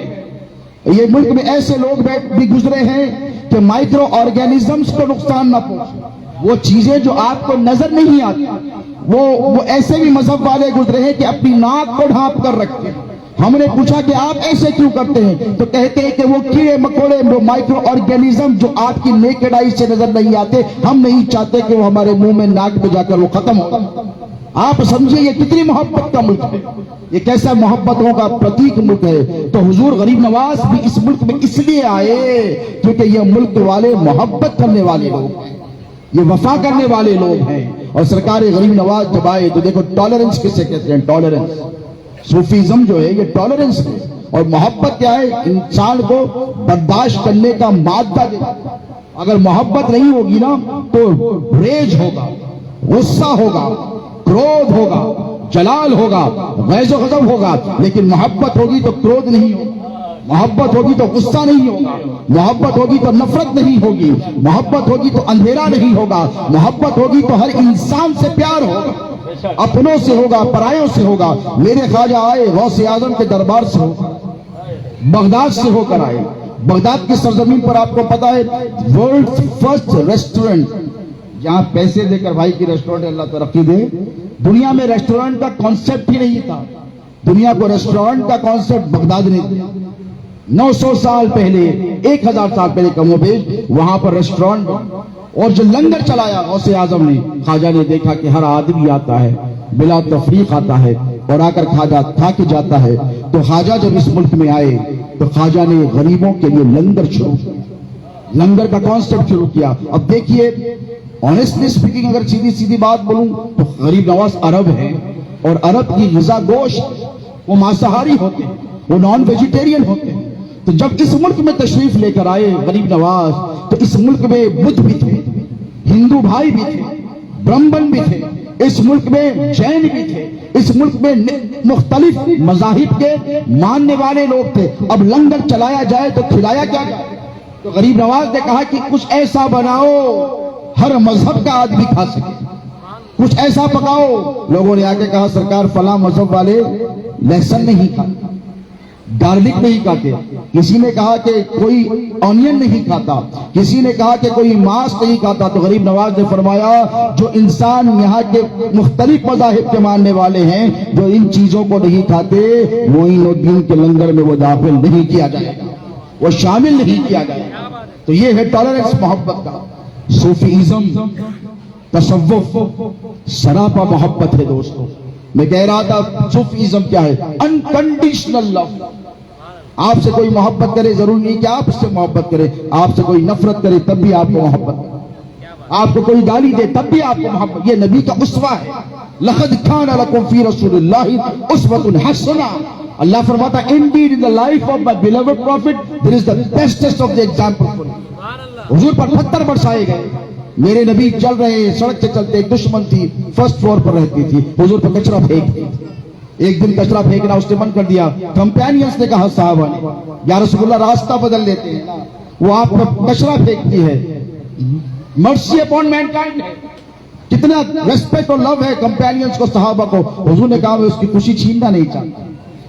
یہ ملک میں ایسے لوگ بھی گزرے ہیں کہ مائکرو آرگینزمز کو نقصان نہ پہنچے، وہ چیزیں جو آپ کو نظر نہیں آتی، وہ ایسے بھی مذہب والے گزرے ہیں کہ اپنی ناک کو ڈھانپ کر رکھتے ہیں۔ ہم نے پوچھا کہ آپ ایسے کیوں کرتے ہیں؟ تو کہتے ہیں کہ وہ کیڑے مکوڑے، وہ مائکرو آرگینزم جو آپ کی نیکڈ آئی سے نظر نہیں آتے، ہم نہیں چاہتے کہ وہ ہمارے منہ میں ناک میں جا کر وہ ختم ہو۔ آپ سمجھیے یہ کتنی محبت کا ملک ہے، یہ کیسا محبتوں کا پرتیک ملک ہے۔ تو حضور غریب نواز بھی اس ملک میں اس لیے آئے کیونکہ یہ ملک والے محبت کرنے والے لوگ ہیں، یہ وفا کرنے والے لوگ ہیں۔ اور سرکار غریب نواز جب آئے تو دیکھو ٹالرنس کسے کہتے ہیں؟ ٹالرنس، صوفیزم جو ہے یہ ٹالرنس ہے، اور محبت کیا ہے؟ انسان کو برداشت کرنے کا مادہ دیتا ہے۔ اگر محبت نہیں ہوگی نا تو ریج ہوگا، غصہ ہوگا، کرودھ ہوگا، جلال ہوگا، غیظ و غضب ہوگا، لیکن محبت ہوگی تو کرودھ نہیں ہوگا، محبت ہوگی تو غصہ نہیں ہوگا، محبت ہوگی تو نفرت نہیں ہوگی، محبت ہوگی تو اندھیرا نہیں ہوگا، محبت ہوگی تو ہر انسان سے پیار ہوگا، اپنوں سے ہوگا، پرایوں سے ہوگا۔ میرے خواجہ آئے غوث اعظم کے دربار سے ہو، بغداد سے ہو کر آئے، بغداد کی سرزمین پر آپ کو پتا ہے ورلڈ فرسٹ ریسٹورنٹ، جہاں پیسے دے کر بھائی کی ریسٹورنٹ، اللہ ترقی دے، دنیا میں ریسٹورنٹ کا کانسیپٹ ہی نہیں تھا، دنیا کو ریسٹورنٹ کا کانسیپٹ بغداد نے دیا۔ 900 سال پہلے، 1000 سال پہلے کم و بیش وہاں پر ریسٹورنٹ، اور جو لنگر چلایا غوث اعظم نے، خواجہ نے دیکھا کہ ہر آدمی آتا ہے بلا تفریق آتا ہے اور آ کر کھا کے جاتا ہے، تو خواجہ جب اس ملک میں آئے تو خواجہ نے غریبوں کے لیے لنگر شروع کیا، لنگر کا کانسیپٹ شروع کیا۔ اب دیکھیے آنیسٹلی اسپیکنگ، اگر سیدھی سیدھی بات بولوں تو غریب نواز عرب ہیں، اور عرب کی غذا گوشت، وہ مانساہاری ہوتے ہیں، وہ نان ویجیٹیرین ہوتے ہیں۔ تو جب اس ملک میں تشریف لے کر آئے غریب نواز، تو اس ملک میں بدھ بھی تھے، ہندو بھائی بھی تھے، برہمن بھی تھے، اس ملک میں جین بھی تھے، اس ملک میں مختلف مذاہب کے ماننے والے لوگ تھے۔ اب لنگر چلایا جائے تو کھلایا کیا جائے؟ تو غریب نواز نے کہا کہ کچھ ایسا بناؤ ہر مذہب کا آدمی کھا سکے، کچھ ایسا پکاؤ۔ لوگوں نے آ کے کہا سرکار فلاں مذہب والے لہسن نہیں کھاتے، گارلک نہیں کھاتے، کسی نے کہا کہ کوئی آنین نہیں کھاتا، کسی نے کہا کہ کوئی ماس نہیں کھاتا۔ تو غریب نواز نے فرمایا جو انسان یہاں کے مختلف مذاہب کے ماننے والے ہیں جو ان چیزوں کو نہیں کھاتے، معین الدین کے لنگر میں وہ داخل نہیں کیا جائے گا، وہ شامل نہیں کیا جائے گا۔ تو یہ ہے ٹالرنس محبت کا۔ صوفیزم، تصوف سراپا محبت ہے دوستو۔ میں کہہ رہا تھا صوفیزم کیا ہے؟ انکنڈیشنل لو۔ آپ سے کوئی محبت کرے ضروری نہیں کہ آپ اس سے محبت کرے، آپ سے کوئی نفرت کرے تب بھی آپ کو محبت کرے، آپ کو کوئی گالی دے تب بھی آپ کو محبت۔ یہ نبی کا اسوہ ہے۔ لقد کان لکم فی رسول اللہ اسوۃ حسنہ۔ اللہ فرماتا ہے indeed in the life of my beloved prophet there is the bestest of the example for you۔ حضور پر پتھر برسائے گئے، میرے نبی چل رہے سڑک سے چلتے، ایک دشمن تھی فرسٹ فلور پر رہتی تھی، حضور پر کچرا پھینک دی۔ ایک دن کچرا پھینکنا اس نے بند کر دیا، کمپینینز نے کہا صحابہ نے یا رسول اللہ راستہ بدل لیتے ہیں، وہ آپ پر کچرا پھینکتی ہے۔ مرسی اپون مینکائنڈ ہے، کتنا ریسپیکٹ اور لو ہے کمپینینز کو، صحابہ کو۔ حضور نے کہا میں اس کی خوشی چھیننا نہیں چاہتا،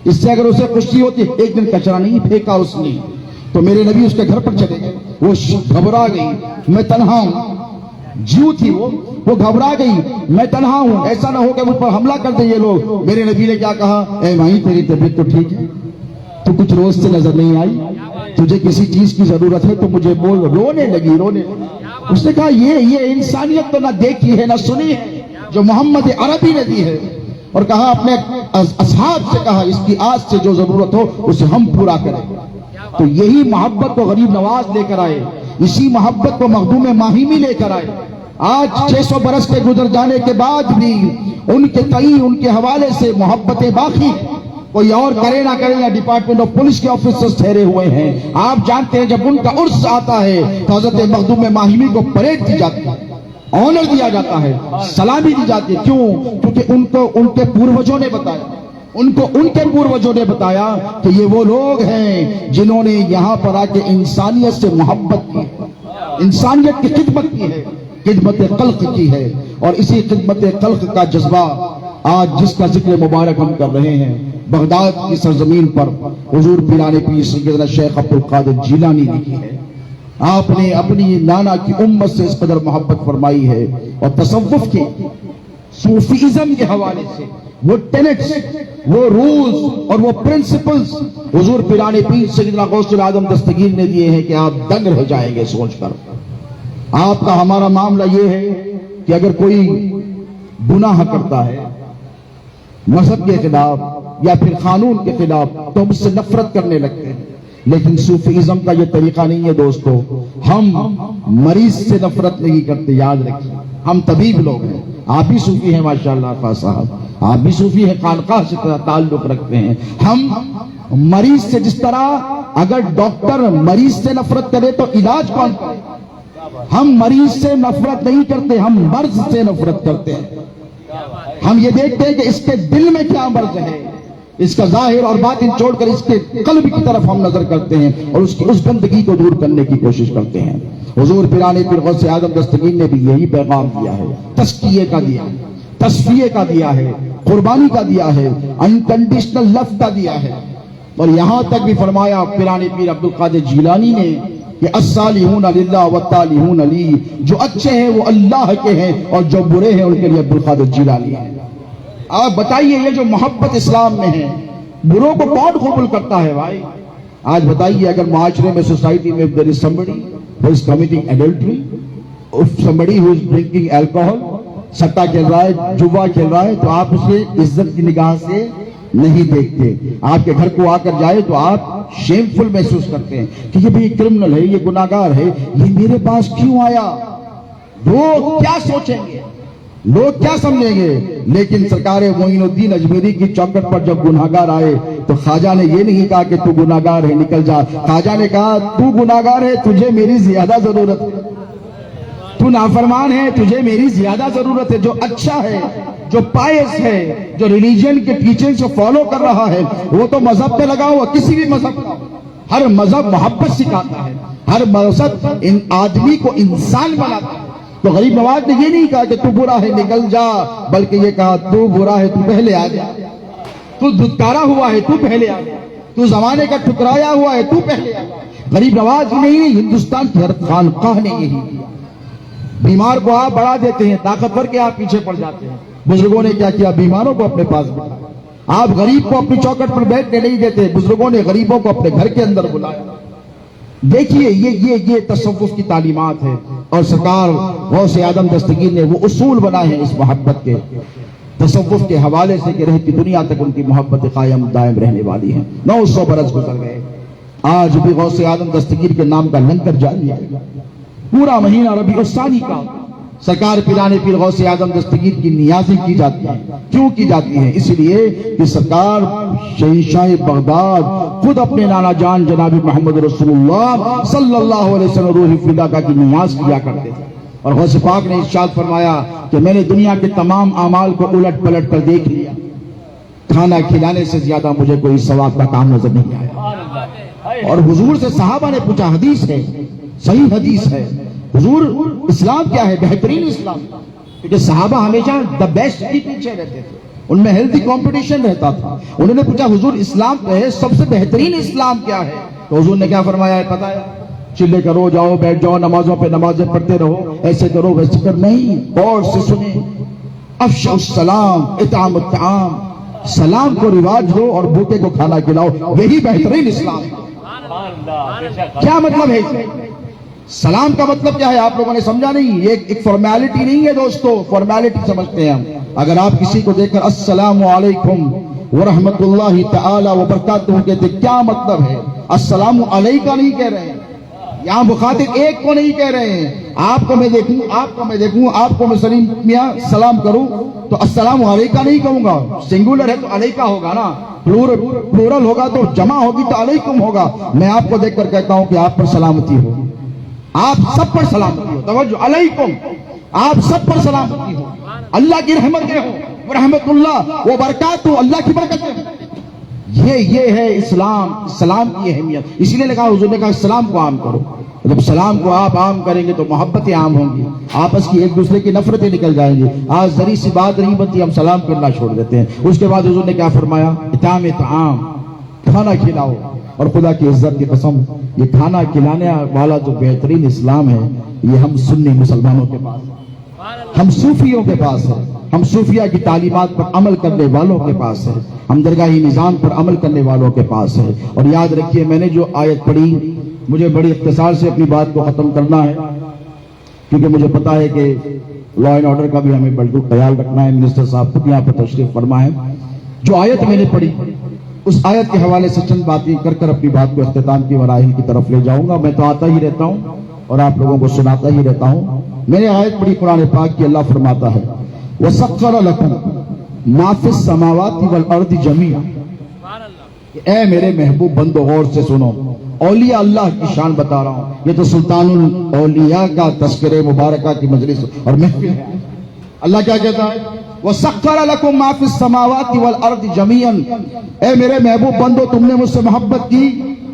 اس سے اگر اسے خوشی ہوتی، ایک دن کچرا نہیں پھینکا اس نے، تو میرے نبی اس کے گھر پر چلے گئے، وہ گھبرا گئی، میں تنہا ہوں، جیو تھی وہ گھبرا گئی، میں تنہا ہوں، ایسا نہ ہو کہ مجھ پر حملہ کر دیں یہ لوگ۔ میرے نبی نے کیا کہا؟ اے مائی تیری طبیعت تو ٹھیک ہے؟ تو کچھ روز سے نظر نہیں آئی، تجھے کسی چیز کی ضرورت ہے تو مجھے بول۔ رونے لگی۔ اس نے کہا یہ انسانیت تو نہ دیکھی ہے نہ سنی ہے جو محمد عربی نے دی ہے، اور کہا اپنے اصحاب سے کہا اس کی آج سے جو ضرورت ہو اسے ہم پورا کریں۔ تو یہی محبت کو غریب نواز لے کر آئے، اسی محبت کو مخدوم ماہمی لے کر آئے۔ آج 600 برس کے گزر جانے کے بعد بھی ان کے تئیں ان کے حوالے سے محبتیں باقی، کوئی اور کرے نہ کرے، یا ڈپارٹمنٹ آف پولیس کے آفیسرز ٹھہرے ہوئے ہیں۔ آپ جانتے ہیں جب ان کا عرس آتا ہے تو حضرت مخدوم ماہمی کو پریڈ دی جاتی ہے، آنر دیا جاتا ہے، سلامی دی جاتی ہے۔ کیوں؟ کیونکہ ان کو ان کے پوروجوں نے بتایا، ان کے پوروجوں نے بتایا کہ یہ وہ لوگ ہیں جنہوں نے یہاں پر آ کے انسانیت سے محبت کی، انسانیت کی خدمت کی ہے، خدمت خلق کی ہے۔ اور اسی خدمت خلق کا جذبہ آج جس کا ذکر مبارک ہم کر رہے ہیں، بغداد کی سرزمین پر حضور پیران پیر سیدنا شیخ عبد القادر جیلانی نے کی ہے۔ آپ نے اپنی نانا کی امت سے اس قدر محبت فرمائی ہے، اور تصوف کے، صوفیزم کے حوالے سے وہ ٹینٹس، وہ رولز اور وہ پرنسپلز حضور پیران پیر سیدنا غوث العظم دستگیر نے دیے ہیں کہ آپ دنگ رہ جائیں گے سوچ کر۔ آپ کا ہمارا معاملہ یہ ہے کہ اگر کوئی گناہ کرتا ہے مذہب کے خلاف یا پھر قانون کے خلاف تو ہم اس سے نفرت کرنے لگتے ہیں، لیکن صوفیزم کا یہ طریقہ نہیں ہے دوستو۔ ہم مریض سے نفرت نہیں کرتے، یاد رکھیے، ہم طبیب لوگ ہیں۔ آپ بھی صوفی ہیں ماشاءاللہ خان صاحب، آپ بھی صوفی ہیں، خانقاہ سے تعلق رکھتے ہیں۔ ہم مریض سے، جس طرح اگر ڈاکٹر مریض سے نفرت کرے تو علاج کون کرے؟ ہم مریض سے نفرت نہیں کرتے، ہم مرض سے نفرت کرتے ہیں۔ ہم یہ دیکھتے ہیں کہ اس کے دل میں کیا مرض ہے، اس کا ظاہر اور باطن چھوڑ کر اس کے قلب کی طرف ہم نظر کرتے ہیں اور اس کی اس گندگی کو دور کرنے کی کوشش کرتے ہیں۔ حضور پیران پیر غوث اعظم دستگیر نے بھی یہی پیغام دیا ہے، تزکیے کا دیا ہے، تصفیے کا دیا ہے، قربانی کا دیا ہے، انکنڈیشنل لو کا دیا ہے۔ اور یہاں تک بھی فرمایا پیرانے پیر عبد القادر جیلانی نے کہ الصالحون للہ والطالحون لی، جو اچھے ہیں وہ اللہ کے ہیں اور جو برے ہیں ان کے لیے عبد القادر جیلانی ہے۔ آپ بتائیے یہ جو محبت اسلام میں ہے، بروں کو کون قبول کرتا ہے بھائی؟ آج بتائیے اگر معاشرے میں سوسائٹی میں there is somebody who is committing adultery, if somebody who is drinking alcohol، سٹا کھیل رہا ہے، جوا کھیل رہا ہے، تو آپ اسے عزت کی نگاہ سے نہیں دیکھتے۔ آپ کے گھر کو آ کر جائے تو آپ شیمفل محسوس کرتے ہیں کہ یہ بھی کرمنل ہے، یہ گناہگار ہے، یہ میرے پاس کیوں آیا؟ لوگ کیا سوچیں گے، لوگ کیا سمجھیں گے؟ لیکن سرکار معین الدین اجمیری کی چوکٹ پر جب گناہگار آئے تو خواجہ نے یہ نہیں کہا کہ تو گناہگار ہے نکل جا، خواجہ نے کہا تو گناہگار ہے، تجھے میری زیادہ ضرورت ہے، تو نافرمان ہے، تجھے میری زیادہ ضرورت ہے۔ جو اچھا ہے، جو پائس ہے، جو ریلیجن کے ٹیچنگ سے فالو کر رہا ہے، وہ تو مذہب پہ لگا ہوا، کسی بھی مذہب کا، ہر مذہب محبت سکھاتا ہے، ہر مذہب ان آدمی کو انسان بناتا ہے۔ تو غریب نواز نے یہ نہیں کہا کہ تو برا ہے نکل جا، بلکہ یہ کہا تو برا ہے تو پہلے آ جا، تو دھتکارا ہوا ہے تو پہلے آ جا، تو زمانے کا ٹھکرایا ہوا ہے تو پہلے آ جا۔ غریب نواز ہی نہیں، ہندوستان کی ہر خانقاہ نے یہی کیا۔ بیمار کو آپ بڑھا دیتے ہیں، طاقتور کے آپ پیچھے پڑ جاتے ہیں۔ بزرگوں نے کیا کیا؟ بیماروں کو اپنے پاس بٹھایا۔ آپ غریب کو اپنی چوکٹ پر بیٹھنے نہیں دیتے، بزرگوں نے غریبوں کو اپنے گھر کے اندر بلایا۔ دیکھیے یہ تصوف کی تعلیمات ہے، اور سرکار غوث اعظم دستگیر نے وہ اصول بنائے ہیں اس محبت کے، تصوف کے حوالے سے کہ رہتی دنیا تک ان کی محبت قائم دائم رہنے والی ہے۔ 900 برس گزر گئے، آج بھی غوث اعظم دستگیر کے نام کا لنگر جاری ہے۔ پورا مہینہ ربیع الثانی کا سرکار پیرانے پیر غوث اعظم دستگیر کی نیازیں کی جاتی ہیں۔ کیوں کی جاتی ہیں؟ اس لیے کہ سرکار شہنشاہ بغداد خود اپنے نانا جان جناب محمد رسول اللہ صلی اللہ علیہ وسلم روح فداکا کی نیاز کیا کرتے تھے، اور غوث پاک نے ارشاد فرمایا کہ میں نے دنیا کے تمام اعمال کو الٹ پلٹ کر دیکھ لیا، کھانا کھلانے سے زیادہ مجھے کوئی ثواب کا کام نظر نہیں آیا۔ اور حضور سے صحابہ نے پوچھا، حدیث ہے، صحیح حدیث ہے، حضور اسلام کیا ہے؟ بہترین اسلام، کیونکہ صحابہ ہمیشہ دا بیسٹ کے پیچھے رہتے تھے، ان میں ہیلتھی کمپٹیشن رہتا تھا۔ انہوں نے پوچھا حضور اسلام کیا ہے، سب سے بہترین اسلام کیا ہے؟ تو حضور نے کیا فرمایا ہے پتہ ہے؟ چلے کرو، جاؤ بیٹھ جاؤ، نمازوں پہ نمازیں پڑھتے رہو، ایسے کرو ویسے کر، نہیں، اور سے سنیں، افشوا السلام اطعام الطعام، سلام کو رواج دو اور بھوکے کو کھانا کھلاؤ، یہی بہترین اسلام ہے۔ کیا مطلب ہے؟ سلام کا مطلب کیا ہے آپ لوگوں نے سمجھا نہیں؟ یہ ایک فارمیلٹی نہیں ہے دوستو، فارمیلٹی سمجھتے ہیں ہم۔ اگر آپ کسی کو دیکھ کر السلام علیکم ورحمت اللہ تعالی وبرکاتہ کہتے، کیا مطلب ہے؟ السلام علیکہ نہیں کہہ رہے ہیں، یہاں مخاطب ایک کو نہیں کہہ رہے ہیں۔ آپ کو میں دیکھوں، آپ کو میں سلیم میاں سلام کروں تو السلام علیکہ نہیں کہوں گا، سنگولر ہے تو علیکہ ہوگا نا، پلورل ہوگا تو جمع ہوگی تو علیکم ہوگا۔ میں آپ کو دیکھ کر کہتا ہوں کہ آپ پر سلامتی ہو، آپ سب پر سلامتی ہو، توجہ، علیکم، آپ سب پر سلامتی ہو، اللہ کی رحمتیں ہو، رحمت اللہ و برکاتہ، اللہ کی برکتیں ہو۔ یہ ہے اسلام، اسلام کی اہمیت۔ اسی لیے کہا حضور نے کہا سلام کو عام کرو۔ جب سلام کو آپ عام کریں گے تو محبتیں عام ہوں گی، آپس کی ایک دوسرے کی نفرتیں نکل جائیں گی۔ آج ذری سی بات نہیں بنتی، ہم سلام کرنا چھوڑ دیتے ہیں۔ اس کے بعد حضور نے کیا فرمایا؟ اطعام طعام، کھانا کھلاؤ۔ اور خدا کی عزت کی قسم، یہ کھانا کھلانے والا جو بہترین اسلام ہے، یہ ہم سنی مسلمانوں کے پاس، ہم صوفیوں کے پاس ہے، ہم صوفیہ کی تعلیمات پر عمل کرنے والوں کے پاس ہے، ہم درگاہی نظام پر عمل کرنے والوں کے پاس ہے۔ اور یاد رکھیے، میں نے جو آیت پڑھی، مجھے بڑی اختصار سے اپنی بات کو ختم کرنا ہے، کیونکہ مجھے پتا ہے کہ لا اینڈ آرڈر کا بھی ہمیں بالکل خیال رکھنا ہے۔ منسٹر صاحب خود یہاں پر تشریف فرما ہے۔ جو آیت میں نے پڑھی، اس آیت کے حوالے سے چند باتیں کر کر اپنی بات کو اختتام کی مراحل کی طرف لے جاؤں گا۔ میں تو آتا ہی رہتا ہوں اور آپ لوگوں کو سناتا ہی رہتا ہوں۔ میں نے آیت پڑھی قرآن پاک کی، اللہ فرماتا ہے وَسَخَّرَ لَكُم مَا فِي السَّمَاوَاتِ وَالْأَرْضِ جَمِيعًا۔ اے میرے محبوب بندو، غور سے سنو، اولیاء اللہ کی شان بتا رہا ہوں۔ یہ تو سلطان الاولیاء کا تذکرے مبارکہ کی مجلس اور محفل ہے۔ اللہ کیا کہتا ہے؟ وَسَخَّرَ لَكُم مَا فِي السَّمَاوَاتِ وَالْأَرْضِ جَمِيعًا۔ اے میرے محبوب بندو، تم نے مجھ سے محبت کی؟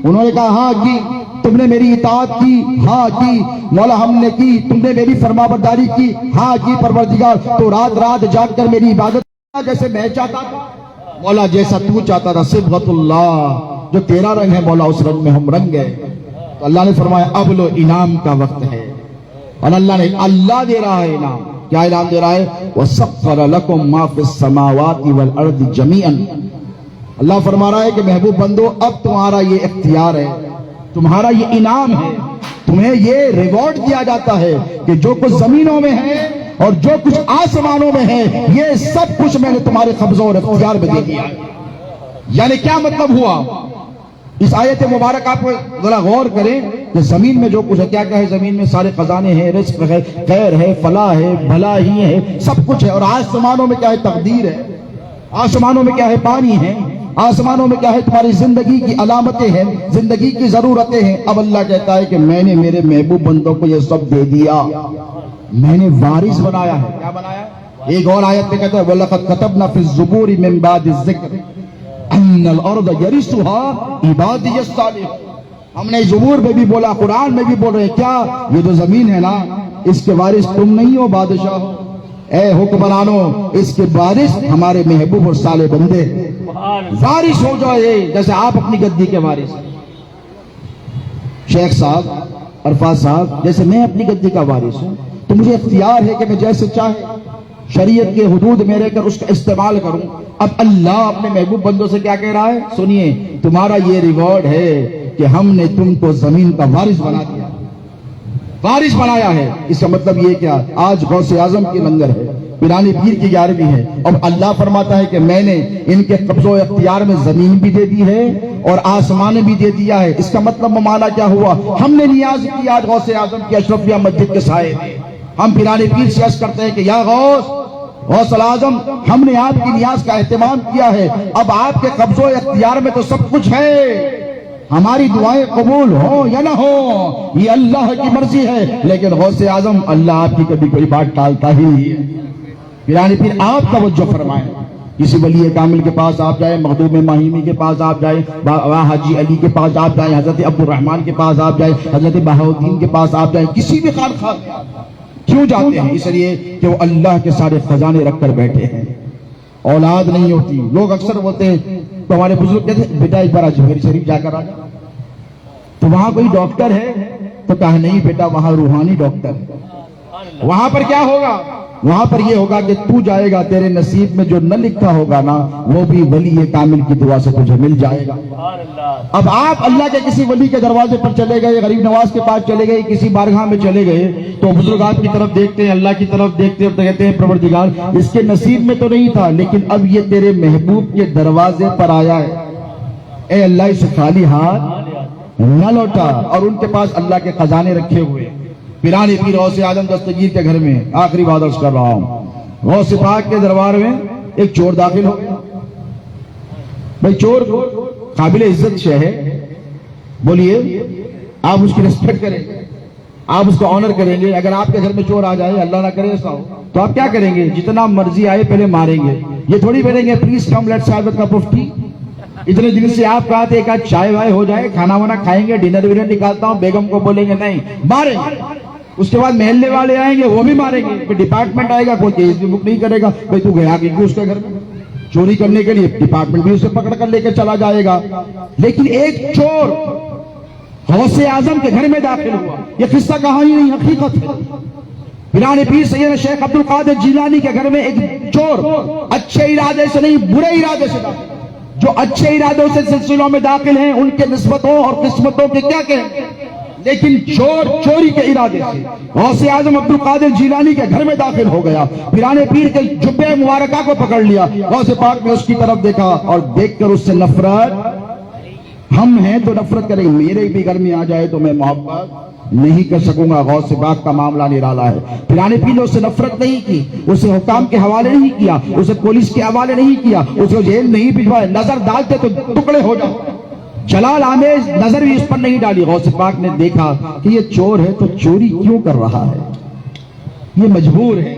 انہوں نے کہا ہاں کی۔ تم نے میری اطاعت کی؟ ہاں کی۔ مولا ہم نے کی۔ تم نے میری فرما برداری کی؟ ہاں کی پروردگار۔ تو رات رات جاگ کر میری عبادت جیسے میں چاہتا تھا؟ مولا جیسا تو چاہتا تھا، صبغت اللہ، جو تیرا رنگ ہے مولا اس رنگ میں ہم رنگ گئے. تو اللہ نے فرمایا اب لو انعام کا وقت ہے. اور اللہ دے رہا ہے انعام. کیا انعام دے رہا ہے؟ وَسَخَّرَ لَكُم مَّا فِي السَّمَاوَاتِ وَالْأَرْضِ جَمِيعًا. اللہ فرما رہا ہے کہ محبوب بندو اب تمہارا یہ اختیار ہے, تمہارا یہ انعام ہے, تمہیں یہ ریوارڈ دیا جاتا ہے کہ جو کچھ زمینوں میں ہے اور جو کچھ آسمانوں میں ہے یہ سب کچھ میں نے تمہارے قبضوں اور اختیار میں دے دیا. یعنی کیا مطلب ہوا؟ اس آیت مبارک آپ ذرا غور کریں کہ زمین میں جو کچھ ہے, کیا کیا ہے زمین میں؟ سارے خزانے ہیں, رزق ہے, خیر ہے, فلاح ہے, بھلائی ہے, سب کچھ ہے. اور آسمانوں میں کیا ہے؟ تقدیر ہے. آسمانوں میں کیا ہے؟ پانی ہے. آسمانوں میں کیا ہے؟ تمہاری زندگی کی علامتیں ہیں, زندگی کی ضرورتیں ہیں. اب اللہ کہتا ہے کہ میں نے میرے محبوب بندوں کو یہ سب دے دیا, میں نے وارث بنایا ہے. کیا بنایا؟ ایک اور آیت میں کہتا ہے وَلَقَدْ كَتَبْنَا فِي الزُّبُورِ مِن بَعْدِ الذِّكْرِ أَنَّ الْأَرْضَ يَرِثُهَا عِبَادِيَ الصَّالِحُونَ. ہم نے زبور میں بھی بولا, قرآن میں بھی بول رہے ہیں. کیا یہ جو زمین ہے نا, اس کے وارث تم نہیں ہو بادشاہ ہو, اے حکمرانو, اس کے وارث ہمارے محبوب اور صالح بندے. وارث ہو جائے جیسے آپ اپنی گدی کے وارث. شیخ صاحب, عرفات صاحب, جیسے میں اپنی گدی کا وارث ہوں تو مجھے اختیار ہے کہ میں جیسے چاہے شریعت کے حدود میں رہ کر اس کا استعمال کروں. اب اللہ اپنے محبوب بندوں سے کیا کہہ رہا ہے؟ سنیے, تمہارا یہ ریوارڈ ہے کہ ہم نے تم کو زمین کا وارث بنا دیا, وارث بنایا ہے. اس کا مطلب یہ کیا؟ آج غوث اعظم کی لنگر ہے, پیرانی پیر کی 11ویں ہے, اور اللہ فرماتا ہے کہ میں نے ان کے قبض و اختیار میں زمین بھی دے دی ہے اور آسمان بھی دے دیا ہے. اس کا مطلب معنی کیا ہوا؟ ہم نے نیاز کی آج غوث اعظم کی اشرفیہ مسجد کے سائے میں. ہم پیرانی پیر سے عرض کرتے ہیں کہ یا غوث اعظم, ہم نے آپ کی نیاز کا اہتمام کیا ہے, اب آپ کے قبض و اختیار میں تو سب کچھ ہے, ہماری دعائیں قبول ہو یا نہ ہو یہ اللہ کی مرضی ہے. لیکن غوث اعظم, اللہ آپ کی کبھی کوئی بات ٹالتا ہی نہیں ہے. پیرانی پیر آپ توجہ فرمائیں, کسی ولی کامل کے پاس آپ جائیں, مخدوم ماہیمی کے پاس آپ جائیں, حاجی علی کے پاس آپ جائیں, حضرت عبد الرحمن کے پاس آپ جائیں, حضرت بہاؤدین کے پاس آپ جائیں, کسی بھی خانقاہ میں کیوں جاتے ہیں؟ اس لیے کہ وہ اللہ کے سارے خزانے رکھ کر بیٹھے ہیں. اولاد نہیں ہوتی. لوگ اکثر بولتے ہیں, تو ہمارے بزرگ کہتے ہیں بیٹا ایک بار اجمیر شریف جا کر آ جا. تو وہاں کوئی ڈاکٹر ہے؟ تو کہا نہیں بیٹا, وہاں روحانی ڈاکٹر ہے. وہاں پر کیا ہوگا؟ وہاں پر یہ ہوگا کہ تو جائے گا, تیرے نصیب میں جو نہ لکھا ہوگا نا وہ بھی ولی کامل کی دعا سے تجھے مل جائے گا. اب آپ اللہ کے کسی ولی کے دروازے پر چلے گئے, غریب نواز کے پاس چلے گئے, کسی بارگاہ میں چلے گئے, تو بزرگ آپ کی طرف دیکھتے ہیں, اللہ کی طرف دیکھتے اور کہتے ہیں پروردگار اس کے نصیب میں تو نہیں تھا, لیکن اب یہ تیرے محبوب کے دروازے پر آیا ہے, اے اللہ اسے خالی ہاتھ نہ لوٹا. اور ان کے پاس اللہ کے خزانے رکھے ہوئے. پیرانی پیر غوث اعظم دستگیر کے گھر میں, آخری بات عرض کر رہا ہوں, غوث پاک کے دربار میں ایک چور داخل ہو گیا. بھائی چور قابل عزت شے ہے, بولیے آپ اس کی ریسپیکٹ کریں گے, آپ اس کو آنر کریں گے. اگر آپ کے گھر میں چور آ جائے, اللہ نہ کرے ایسا ہو, تو آپ کیا کریں گے؟ جتنا مرضی آئے پہلے ماریں گے. یہ تھوڑی بولیں گے please come let's have a cup of T. اتنے دن سے آپ کہا تھے ایک آدھ چائے وائے ہو جائے, کھانا وانا کھائیں گے, ڈنر ونر نکالتا ہوں, بیگم کو بولیں گے نہیں, ماریں گے. اس کے بعد محلے والے آئیں گے, وہ بھی ماریں گے. پھر ڈپارٹمنٹ آئے گا, کوئی کیس بھی بک نہیں کرے گا, بھائی تو گیا کہ اس کے گھر میں چوری کرنے کے لیے, ڈپارٹمنٹ بھی اسے پکڑ کر لے کے چلا جائے گا. لیکن ایک چور غوث اعظم کے گھر میں داخل ہوا. یہ قصہ کہانی نہیں, حقیقت ہے. پیرانی پیر سید شیخ عبد القادر جیلانی کے گھر میں ایک چور اچھے ارادے سے نہیں, برے ارادے سے داخل. جو اچھے ارادوں سے سلسلوں میں داخل ہیں ان کے نسبتوں اور قسمتوں کے کیا کہیں, لیکن چور چوری کے ارادے سے غوث اعظم عبد القادر جیلانی کے گھر میں داخل ہو گیا. پیرانے پیر کے جبے مبارکہ کو پکڑ لیا. غوث پاک نے اس کی طرف دیکھا اور دیکھ کر اس سے نفرت, ہم ہیں تو نفرت کریں, میرے بھی گھر میں آ جائے تو میں محبت نہیں کر سکوں گا. غوث پاک کا معاملہ نرالا ہے. پیرانے پیر نے اس سے نفرت نہیں کی, اسے حکام کے حوالے نہیں کیا, اسے پولیس کے حوالے نہیں کیا, اسے جیل نہیں بھجوایا. نظر ڈالتے تو ٹکڑے ہو جاؤ, جلال آمیز نظر بھی اس پر نہیں ڈالی. غوث پاک نے دیکھا کہ یہ چور ہے تو چوری کیوں کر رہا ہے, یہ مجبور ہے.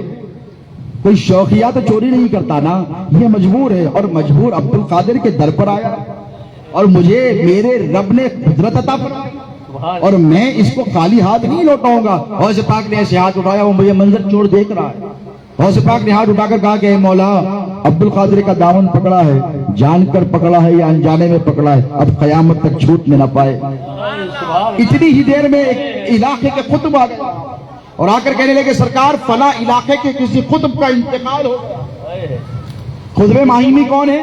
کوئی شوقیہ تو چوری نہیں کرتا نا, یہ مجبور ہے. اور مجبور عبد القادر کے در پر آیا, اور مجھے میرے رب نے قدرت عطا فرمائی, اور میں اس کو خالی ہاتھ نہیں لوٹاؤں گا. غوث پاک نے ایسے ہاتھ اٹھایا, وہ مجھے منظر چور دیکھ رہا ہے. غوث پاک نے ہاتھ اٹھا کر کہا کہ اے مولا, عبد القادر کا دامن پکڑا ہے, جان کر پکڑا ہے یا انجانے میں پکڑا ہے، اب قیامت تک چھوٹنے نہ پائے۔ اتنی ہی دیر میں ایک علاقے کے قطب آ گئے اور آ کر کہنے لگے سرکار فلاں علاقے کے کسی قطب کا انتقال ہو گیا۔ قطب ماہیمی کون ہے؟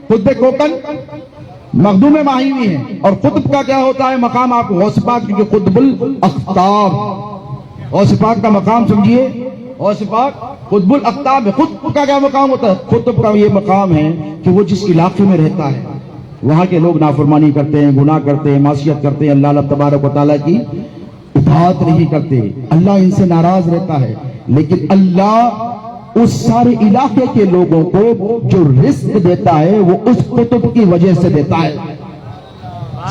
قطب کوکن مخدوم ماہیمی ہے، اور قطب کا کیا ہوتا ہے مقام؟ آپ غوث پاک کی قطب الاقطاب، غوث پاک کا مقام سمجھیے، غوث پاک قطب الاقطاب ہے۔ قطب کا کیا مقام ہوتا ہے؟ قطب کا یہ مقام ہے کہ وہ جس علاقے میں رہتا ہے وہاں کے لوگ نافرمانی کرتے ہیں، گناہ کرتے ہیں، معصیت کرتے ہیں، اللہ تبارک و تعالیٰ کی اطاعت نہیں کرتے، اللہ ان سے ناراض رہتا ہے، لیکن اللہ اس سارے علاقے کے لوگوں کو جو رزق دیتا ہے وہ اس قطب کی وجہ سے دیتا ہے۔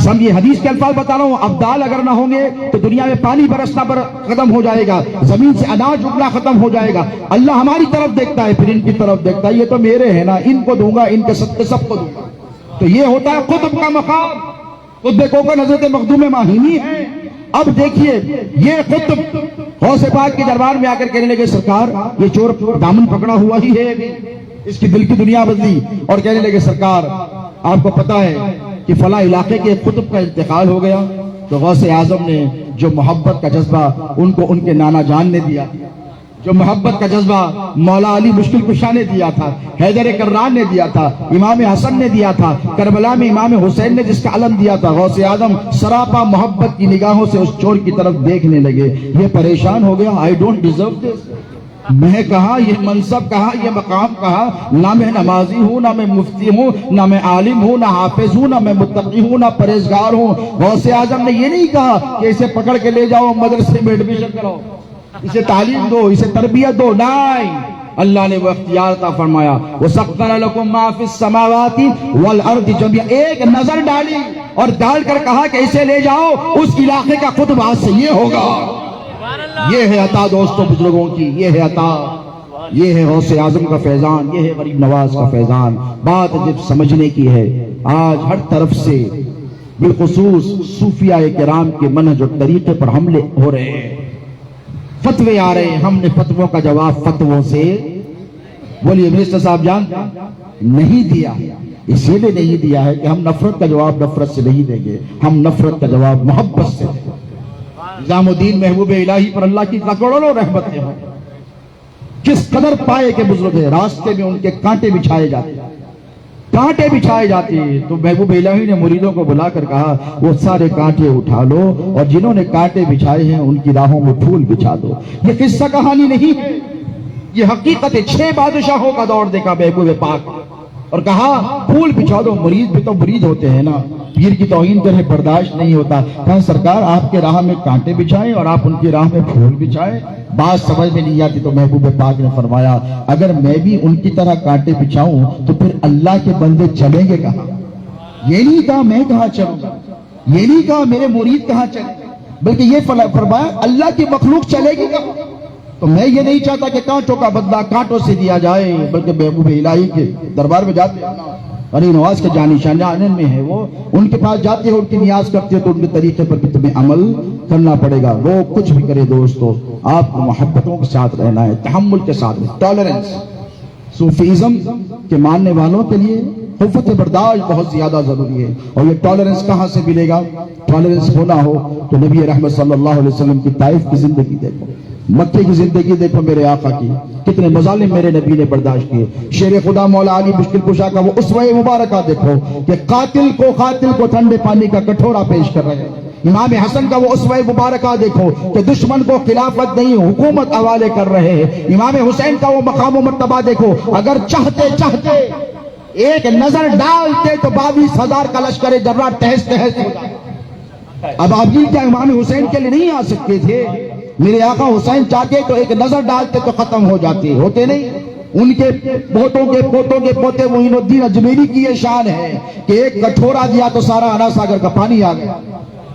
سمجھیے، حدیث کے الفاظ بتا رہا ہوں، ابدال اگر نہ ہوں گے تو دنیا میں پانی برسنا ختم ہو جائے گا، زمین سے اناج اگنا ختم ہو جائے گا۔ اللہ ہماری طرف دیکھتا ہے، پھر ان کی طرف دیکھتا ہے، یہ تو میرے ہیں نا، ان کو دوں گا، ان کے صدقے سب کو دوں گا۔ تو یہ ہوتا ہے قطب کا مقام۔ قطب کوکن حضرت مخدوم ماہیمی ہے۔ اب دیکھیے یہ قطب غوث پاک کے دربار میں آ کر کہنے لگے سرکار یہ چور دامن پکڑا ہوا ہی ہے، اس کی دل کی دنیا بدلی، اور کہنے لگے سرکار آپ کو پتا ہے کہ فلاں علاقے کے قطب کا انتقال ہو گیا۔ تو غوث اعظم نے جو محبت کا جذبہ ان کو ان کے نانا جان نے دیا، جو محبت کا جذبہ مولا علی مشکل کشا نے دیا تھا، حیدر کرران نے دیا تھا، امام حسن نے دیا تھا، کربلا میں امام حسین نے جس کا علم دیا تھا، غوث اعظم سراپا محبت کی نگاہوں سے اس چور کی طرف دیکھنے لگے۔ یہ پریشان ہو گیا، آئی ڈونٹ ڈیزرو دس، میں کہا یہ منصب کہا، یہ مقام کہا، نہ میں نمازی ہوں، نہ میں مفتی ہوں، نہ میں عالم ہوں، نہ حافظ ہوں، نہ میں متقی ہوں، نہ پرہیزگار ہوں۔ غوث اعظم نے یہ نہیں کہا کہ اسے پکڑ کے لے جاؤ مدرسے میں ایڈمیشن کراؤ، اسے تعلیم دو، اسے تربیت دو، نہیں، اللہ نے وہ اختیار عطا فرمایا، وَسَخَّرَ لَكُم مَّا فِي السَّمَاوَاتِ وَالْأَرْضِ جَمِيعًا، ایک نظر ڈالی اور ڈال کر کہا کہ اسے لے جاؤ اس علاقے کا قطب آج سے یہ ہوگا۔ یہ ہے عطا دوستوں بزرگوں کی، یہ ہے عطا، یہ ہے غوث اعظم کا فیضان، یہ ہے غریب نواز کا فیضان۔ بات جب سمجھنے کی ہے، آج ہر طرف سے بالخصوص صوفیاء کرام کے منہج اور طریقے پر حملے ہو رہے ہیں، فتوے آ رہے ہیں، ہم نے فتووں کا جواب فتووں سے بولیے منسٹر صاحب جان نہیں دیا، اسی لیے نہیں دیا ہے کہ ہم نفرت کا جواب نفرت سے نہیں دیں گے، ہم نفرت کا جواب محبت سے دیں گے۔ نظام الدین محبوب الہی پر اللہ کی کروڑوں رحمتیں ہوں، کس قدر پائے کے بزرگ ہیں، راستے میں ان کے کانٹے بچھائے جاتے ہیں، کانٹے بچھائے جاتے ہیں، تو محبوب الہی نے مریدوں کو بلا کر کہا وہ سارے کانٹے اٹھا لو اور جنہوں نے کانٹے بچھائے ہیں ان کی راہوں میں پھول بچھا دو۔ یہ قصہ کہانی نہیں ہے، یہ حقیقت ہے۔ 6 بادشاہوں کا دور دیکھا محبوب پاک اور کہا پھول بچھا دو، مرید بھی تو مرید ہوتے ہیں نا، پیر کی توہین کرے برداشت نہیں ہوتا۔ کہا سرکار آپ کے راہ میں کانٹے بچھائیں اور آپ ان کی راہ میں پھول بچھائیں، بات سمجھ میں نہیں آتی۔ تو محبوب پاک نے فرمایا اگر میں بھی ان کی طرح کانٹے بچھاؤں تو پھر اللہ کے بندے چلیں گے کہاں؟ یہ نہیں کہا میں کہاں چلوں گا، یہ نہیں کہا میرے مرید کہاں چلیں، بلکہ یہ فرمایا اللہ کی مخلوق چلے گی کہاں؟ تو میں یہ نہیں چاہتا کہ کانٹوں کا بدلہ کانٹوں سے دیا جائے، بلکہ محبوب الہی کے دربار میں جاتے ہیں، غریب نواز کے جانی شان میں ہے، وہ ان کے پاس جاتے ہیں، ان کی نیاز کرتے ہیں، تو ان کے طریقے پر تمہیں عمل کرنا پڑے گا۔ وہ کچھ بھی کرے دوستو، آپ کو محبتوں کے ساتھ رہنا ہے، تحمل کے ساتھ، ٹالرنس۔ صوفیزم کے ماننے والوں کے لیے خفت برداشت بہت زیادہ ضروری ہے، اور یہ ٹالرنس کہاں سے ملے گا؟ ٹالرنس ہونا ہو تو نبی رحمت صلی اللہ علیہ وسلم کی طائف کی زندگی دیکھو، مکے کی زندگی دیکھو میرے آقا کی، کتنے مظالم میرے نبی نے برداشت کیے۔ شیر خدا مولا علی مشکل کشا کا وہ اسوہ مبارکہ دیکھو کہ قاتل کو ٹھنڈے پانی کا کٹورا پیش کر رہے ہیں۔ امام حسن کا وہ اسوہ مبارکہ دیکھو کہ دشمن کو خلافت نہیں حکومت حوالے کر رہے ہیں۔ امام حسین کا وہ مقام و مرتبہ دیکھو، اگر چاہتے ایک نظر ڈالتے تو 22,000 کا لشکر جرار تہس تہس ہو جاتا۔ اب آپ کیا امام حسین کے لیے نہیں آ سکتے تھے؟ میرے آقا حسین چاہتے تو ایک نظر ڈالتے تو ختم ہو جاتے، ہوتے نہیں۔ ان کے پوتوں کے پوتوں کے پوتے معین الدین اجمیری کی یہ شان ہے کہ ایک کٹورا دیا تو سارا انا ساگر کا پانی آ گیا۔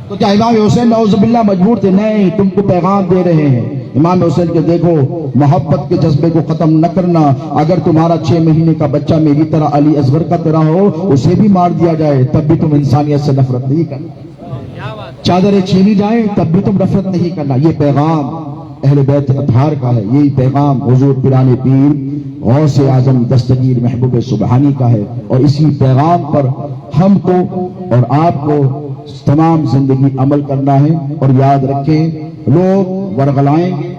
تو کیا امام حسین نعوذ باللہ مجبور تھے؟ نہیں، تم کو پیغام دے رہے ہیں امام حسین کے، دیکھو محبت کے جذبے کو ختم نہ کرنا، اگر تمہارا 6 مہینے کا بچہ میری طرح علی اصغر کا طرح ہو، اسے بھی مار دیا جائے تب بھی تم انسانیت سے نفرت نہیں کرنا، چادریں چھینی جائیں تب بھی تم نفرت نہیں کرنا۔ یہ پیغام اہل بیت اطہار کا ہے، یہی پیغام حضور پیران پیر غوث اعظم دستگیر محبوب سبحانی کا ہے، اور اسی پیغام پر ہم کو اور آپ کو تمام زندگی عمل کرنا ہے۔ اور یاد رکھیں، لوگ ورغلائیں گے،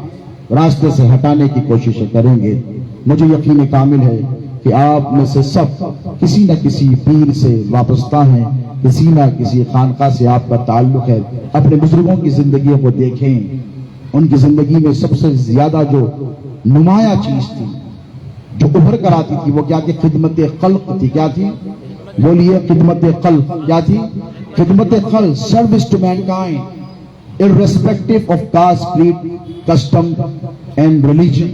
راستے سے ہٹانے کی کوششیں کریں گے، مجھے یقین کامل ہے کہ آپ میں سے سب کسی نہ کسی پیر سے وابستہ ہیں، کسی نہ کسی خانقاہ سے آپ کا تعلق ہے۔ اپنے بزرگوں کی زندگیوں کو دیکھیں، ان کی زندگی میں سب سے زیادہ جو نمایاں چیز تھی، جو ابھر کر آتی تھی، وہ کیا کہ خدمت خلق تھی۔ کیا تھی؟ بولیے، خدمت خلق کیا تھی؟ خدمت خلق، service to mankind irrespective of caste, creed, custom and religion،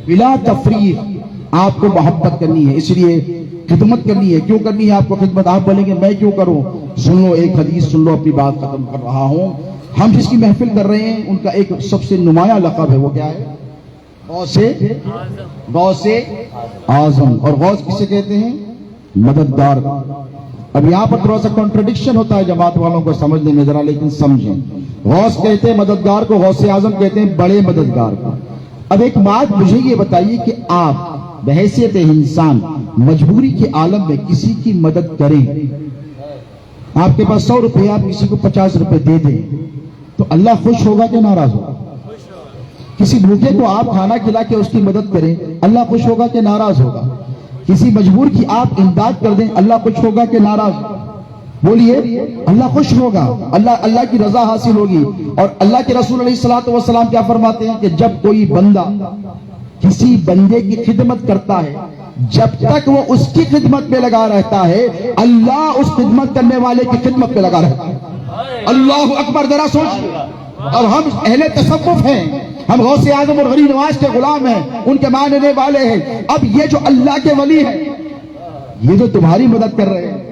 بلا تفریق آپ کو محبت کرنی ہے، اس لیے خدمت کرنی ہے۔ کیوں کرنی ہے آپ کو خدمت؟ آپ بولیں گے میں کیوں کروں؟ سن لو ایک حدیث، سن لو، اپنی بات ختم کر رہا ہوں۔ ہم جس کی محفل کر رہے ہیں ان کا ایک سب سے نمایاں لقب ہے، وہ کیا ہے؟ غوث اعظم۔ اور غوث کسے کہتے ہیں؟ مددگار۔ اب یہاں پر تھوڑا سا کنٹرڈکشن ہوتا ہے جماعت والوں کو سمجھنے میں، ذرا لیکن سمجھیں۔ غوث کہتے ہیں مددگار کو، غوث اعظم کہتے ہیں بڑے مددگار کو۔ اب ایک بات مجھے یہ بتائیے کہ آپ بحیثیت انسان مجبوری کے عالم میں کسی کی مدد کریں، آپ کے پاس 100 روپے، آپ کسی کو 50 روپے دے دیں، تو اللہ خوش ہوگا کہ ناراض ہوگا؟ کسی بھوکے کو آپ کھانا کھلا کے اس کی مدد کریں، اللہ خوش ہوگا کہ ناراض ہوگا؟ کسی مجبور کی آپ امداد کر دیں، اللہ خوش ہوگا کہ ناراض؟ بولیے، اللہ خوش ہوگا، اللہ کی رضا حاصل ہوگی۔ اور اللہ کے رسول علیہ الصلوۃ والسلام کیا فرماتے ہیں کہ جب کوئی بندہ کسی بندے کی خدمت کرتا ہے، جب تک وہ اس کی خدمت میں لگا رہتا ہے، اللہ اس خدمت کرنے والے کی خدمت میں لگا رہتا ہے۔ اللہ اکبر، ذرا سوچیے۔ اب ہم اہل تصوف ہیں، ہم غوث اعظم اور غریب نواز کے غلام ہیں، ان کے ماننے والے ہیں۔ اب یہ جو اللہ کے ولی ہیں، یہ جو تمہاری مدد کر رہے ہیں،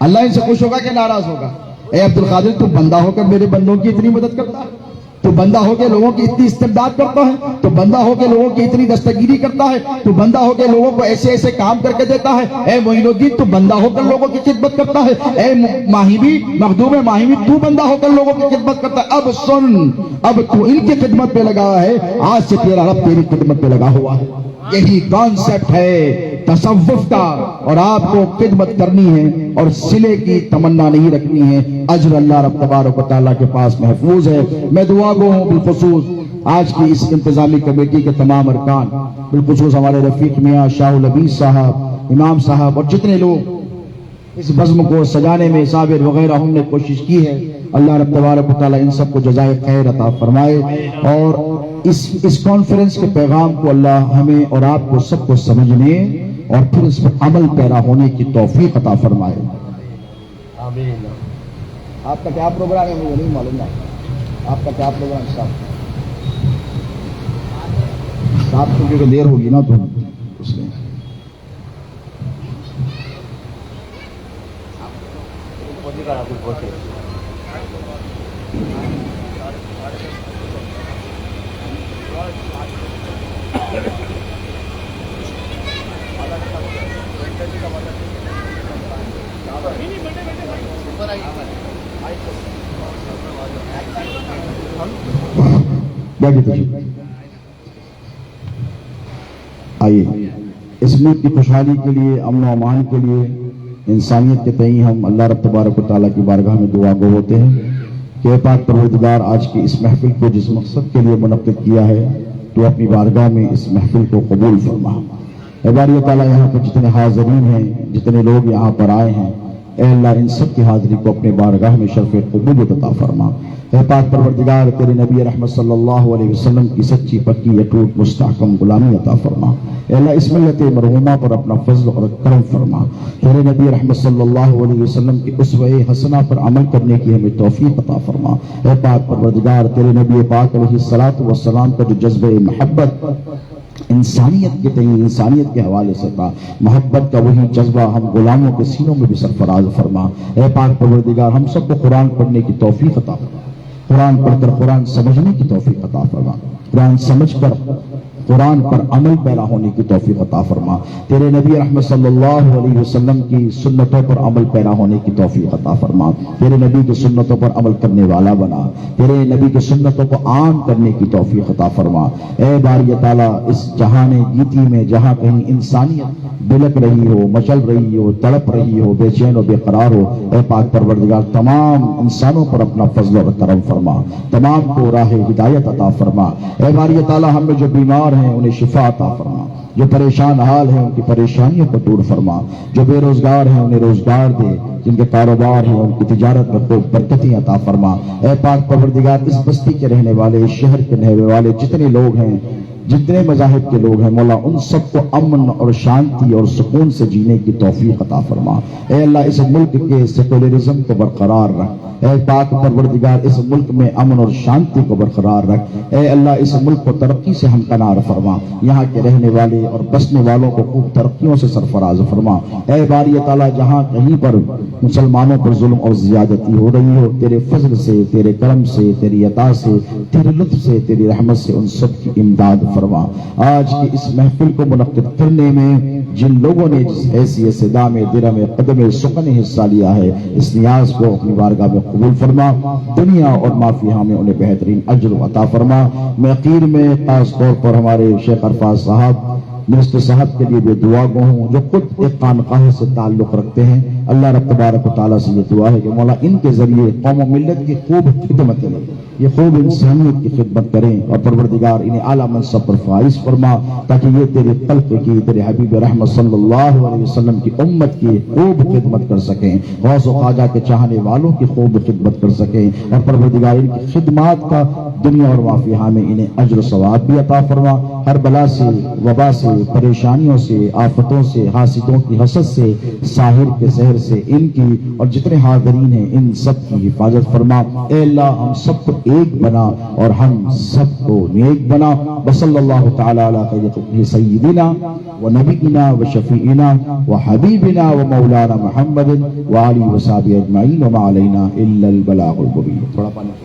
اللہ ان سے خوش ہوگا کہ ناراض ہوگا؟ اے عبد القادر، تو بندہ ہو کر میرے بندوں کی اتنی مدد کرتا ہے، تو بندہ ہو کے لوگوں کی اتنی استمداد کرتا ہے، تو بندہ ہو کے لوگوں کی اتنی دستگیری کرتا ہے، تو بندہ ہو کے لوگوں کو ایسے ایسے کام کر کے دیتا ہے۔ اے معین الدین، تو بندہ ہو کر لوگوں کی خدمت کرتا ہے۔ اے ماہیبی، مخدوم ماہیبی، تو بندہ ہو کر لوگوں کی خدمت کرتا ہے۔ اب سن، اب تو ان کی خدمت پہ لگا ہے، آج سے تیرا رب تیری خدمت پہ لگا ہوا ہے۔ یہی کانسیپٹ ہے تصوف کا، اور آپ کو خدمت کرنی ہے اور صلے کی تمنا نہیں رکھنی ہے۔ اجر اللہ رب تبارک و تعالیٰ کے پاس محفوظ ہے۔ میں دعا گو ہوں بالخصوص آج کی اس انتظامی کمیٹی کے تمام ارکان، بالخصوص ہمارے رفیق میاں شاہ العبیس صاحب، امام صاحب، اور جتنے لوگ اس بزم کو سجانے میں صابر وغیرہ ہم نے کوشش کی ہے، اللہ رب تبارک و تعالیٰ ان سب کو جزائے خیر عطا فرمائے، اور اس کانفرنس کے پیغام کو اللہ ہمیں اور آپ کو سب کو سمجھنے اور پھر اس پر عمل پیرا ہونے کی توفیق عطا فرمائے۔ آمین۔ آپ کا کیا پروگرام ہے مجھے نہیں معلوم ہے، آپ کا کیا پروگرام صاحب؟ صاحب کو کیونکہ دیر ہوگی نا تو اس میں آئیے اس ملک کی خوشحالی کے لیے، امن و امان کے لیے، انسانیت کے تئیں ہم اللہ رب تبارک و تعالیٰ کی بارگاہ میں دعا گو ہوتے ہیں کہ اے پاک پروردگار، آج کی اس محفل کو جس مقصد کے لیے منعقد کیا ہے، تو اپنی بارگاہ میں اس محفل کو قبول فرما۔ اے باری تعالیٰ، یہاں پر جتنے حاضرین ہیں، جتنے لوگ یہاں پر آئے ہیں، اے اللہ ان سب کی حاضری کو اپنے بارگاہ میں شرف قبولیت عطا فرما۔ اے پاک پروردگار، تیرے نبی رحمت صلی اللہ علیہ وسلم کی سچی پکی اٹوٹ مستحکم غلامی عطا فرما۔ اے اللہ اس ملت مرحومہ پر اپنا فضل اور کرم فرما۔ تیرے نبی رحمت صلی اللہ علیہ وسلم کی اسوہ حسنہ پر عمل کرنے کی ہمیں توفیق عطا فرما۔ اے پاک پروردگار، تیرے نبی پاک علیہ الصلوۃ والسلام کا جو جذبہ محبت انسانیت کے تئیں، انسانیت کے حوالے سے تھا، محبت کا وہی جذبہ ہم غلاموں کے سینوں میں بھی سرفراز فرما۔ اے پاک پروردگار، ہم سب کو قرآن پڑھنے کی توفیق عطا فرما، قرآن پڑھ کر قرآن سمجھنے کی توفیق عطا فرما، قرآن سمجھ کر قرآن پر عمل پیرا ہونے کی توفیق عطا فرما، تیرے نبی رحمت صلی اللہ علیہ وسلم کی سنتوں پر عمل پیرا ہونے کی توفیق عطا فرما، تیرے نبی کی سنتوں پر عمل کرنے والا بنا، تیرے نبی کی سنتوں کو عام کرنے کی توفیق عطا فرما۔ اے باری تعالیٰ، اس جہان گیتی میں جہاں کہیں انسانیت بلک رہی ہو، مچل رہی ہو، تڑپ رہی ہو، بے چین و بے قرار ہو، اے پاک پروردگار تمام انسانوں پر اپنا فضل و کرم فرما، تمام کو راہ ہدایت عطا فرما۔ اے باری تعالیٰ، ہم میں جو بیمار ہیں انہیں شفا عطا فرما، جو پریشان حال ہیں ان کی پریشانیوں کو دور فرما، جو بے روزگار ہیں انہیں روزگار دے، جن کے کاروبار ہیں ان کی تجارت میں خوب برکتیں عطا فرما۔ اے پاک پروردگار، اس بستی کے رہنے والے، اس شہر کے رہنے والے جتنے لوگ ہیں، جتنے مذاہب کے لوگ ہیں مولا، ان سب کو امن اور شانتی اور سکون سے جینے کی توفیق عطا فرما۔ اے اللہ، اس ملک کے سیکولرزم کو برقرار رکھ، اے پاک پروردگار اس ملک میں امن اور شانتی کو برقرار رکھ۔ اے اللہ، اس ملک کو ترقی سے ہمکنار فرما، یہاں کے رہنے والے اور بسنے والوں کو خوب ترقیوں سے سرفراز فرما۔ اے باری تعالیٰ، جہاں کہیں پر مسلمانوں پر ظلم اور زیادتی ہو رہی ہو، تیرے فضل سے، تیرے کرم سے، تیری عطا سے، تیرے لطف سے، تیری رحمت سے ان سب کی امداد فرما۔ آج کی اس محفل کو منعقد کرنے میں جن لوگوں نے جس حیثیت سے دام درم قدم سخن حصہ لیا ہے، اس نیاز کو اپنی بارگاہ میں قبول فرما، دنیا اور ما فیہا میں انہیں بہترین اجر و عطا فرما۔ میں اخیر میں خاص طور پر ہمارے شیخ عرفات صاحب منسٹر صاحب کے لیے بھی دعا گو ہوں، جو خود ایک خانقاہ سے تعلق رکھتے ہیں۔ اللہ رب تبارک و تعالیٰ سے یہ دعا ہے کہ مولا ان کے ذریعے قوم و ملت کی خوب خدمت کریں، یہ خوب انسانیت کی خدمت کریں، اور پروردگار انہیں اعلیٰ منصب پر فائز فرما، تاکہ یہ تیرے خلق کی، تیرے حبیب رحمت صلی اللہ علیہ وسلم کی امت کی خوب خدمت کر سکیں، غوث و خواجہ کے چاہنے والوں کی خوب خدمت کر سکیں، اور پروردگار ان کی خدمات کا دنیا اور ما فیہا میں انہیں اجر و ثواب بھی عطا فرما۔ ہر بلا سے، وبا سے، پریشانیوں سے، آفتوں سے، حاسدوں کی حسد سے، ساحر کے زہر سے ان کی اور جتنے حاضرین ہیں ان سب کی حفاظت فرما۔ اے اللہ، ہم سب کو ایک بنا اور ہم سب کو نیک بنا۔ وصلی اللہ تعالی علی سیدنا و نبینا و شفیعنا و حبیبنا و مولانا محمد و آلہ و صحبہ اجمعین، وما علینا الا البلاغ المبین۔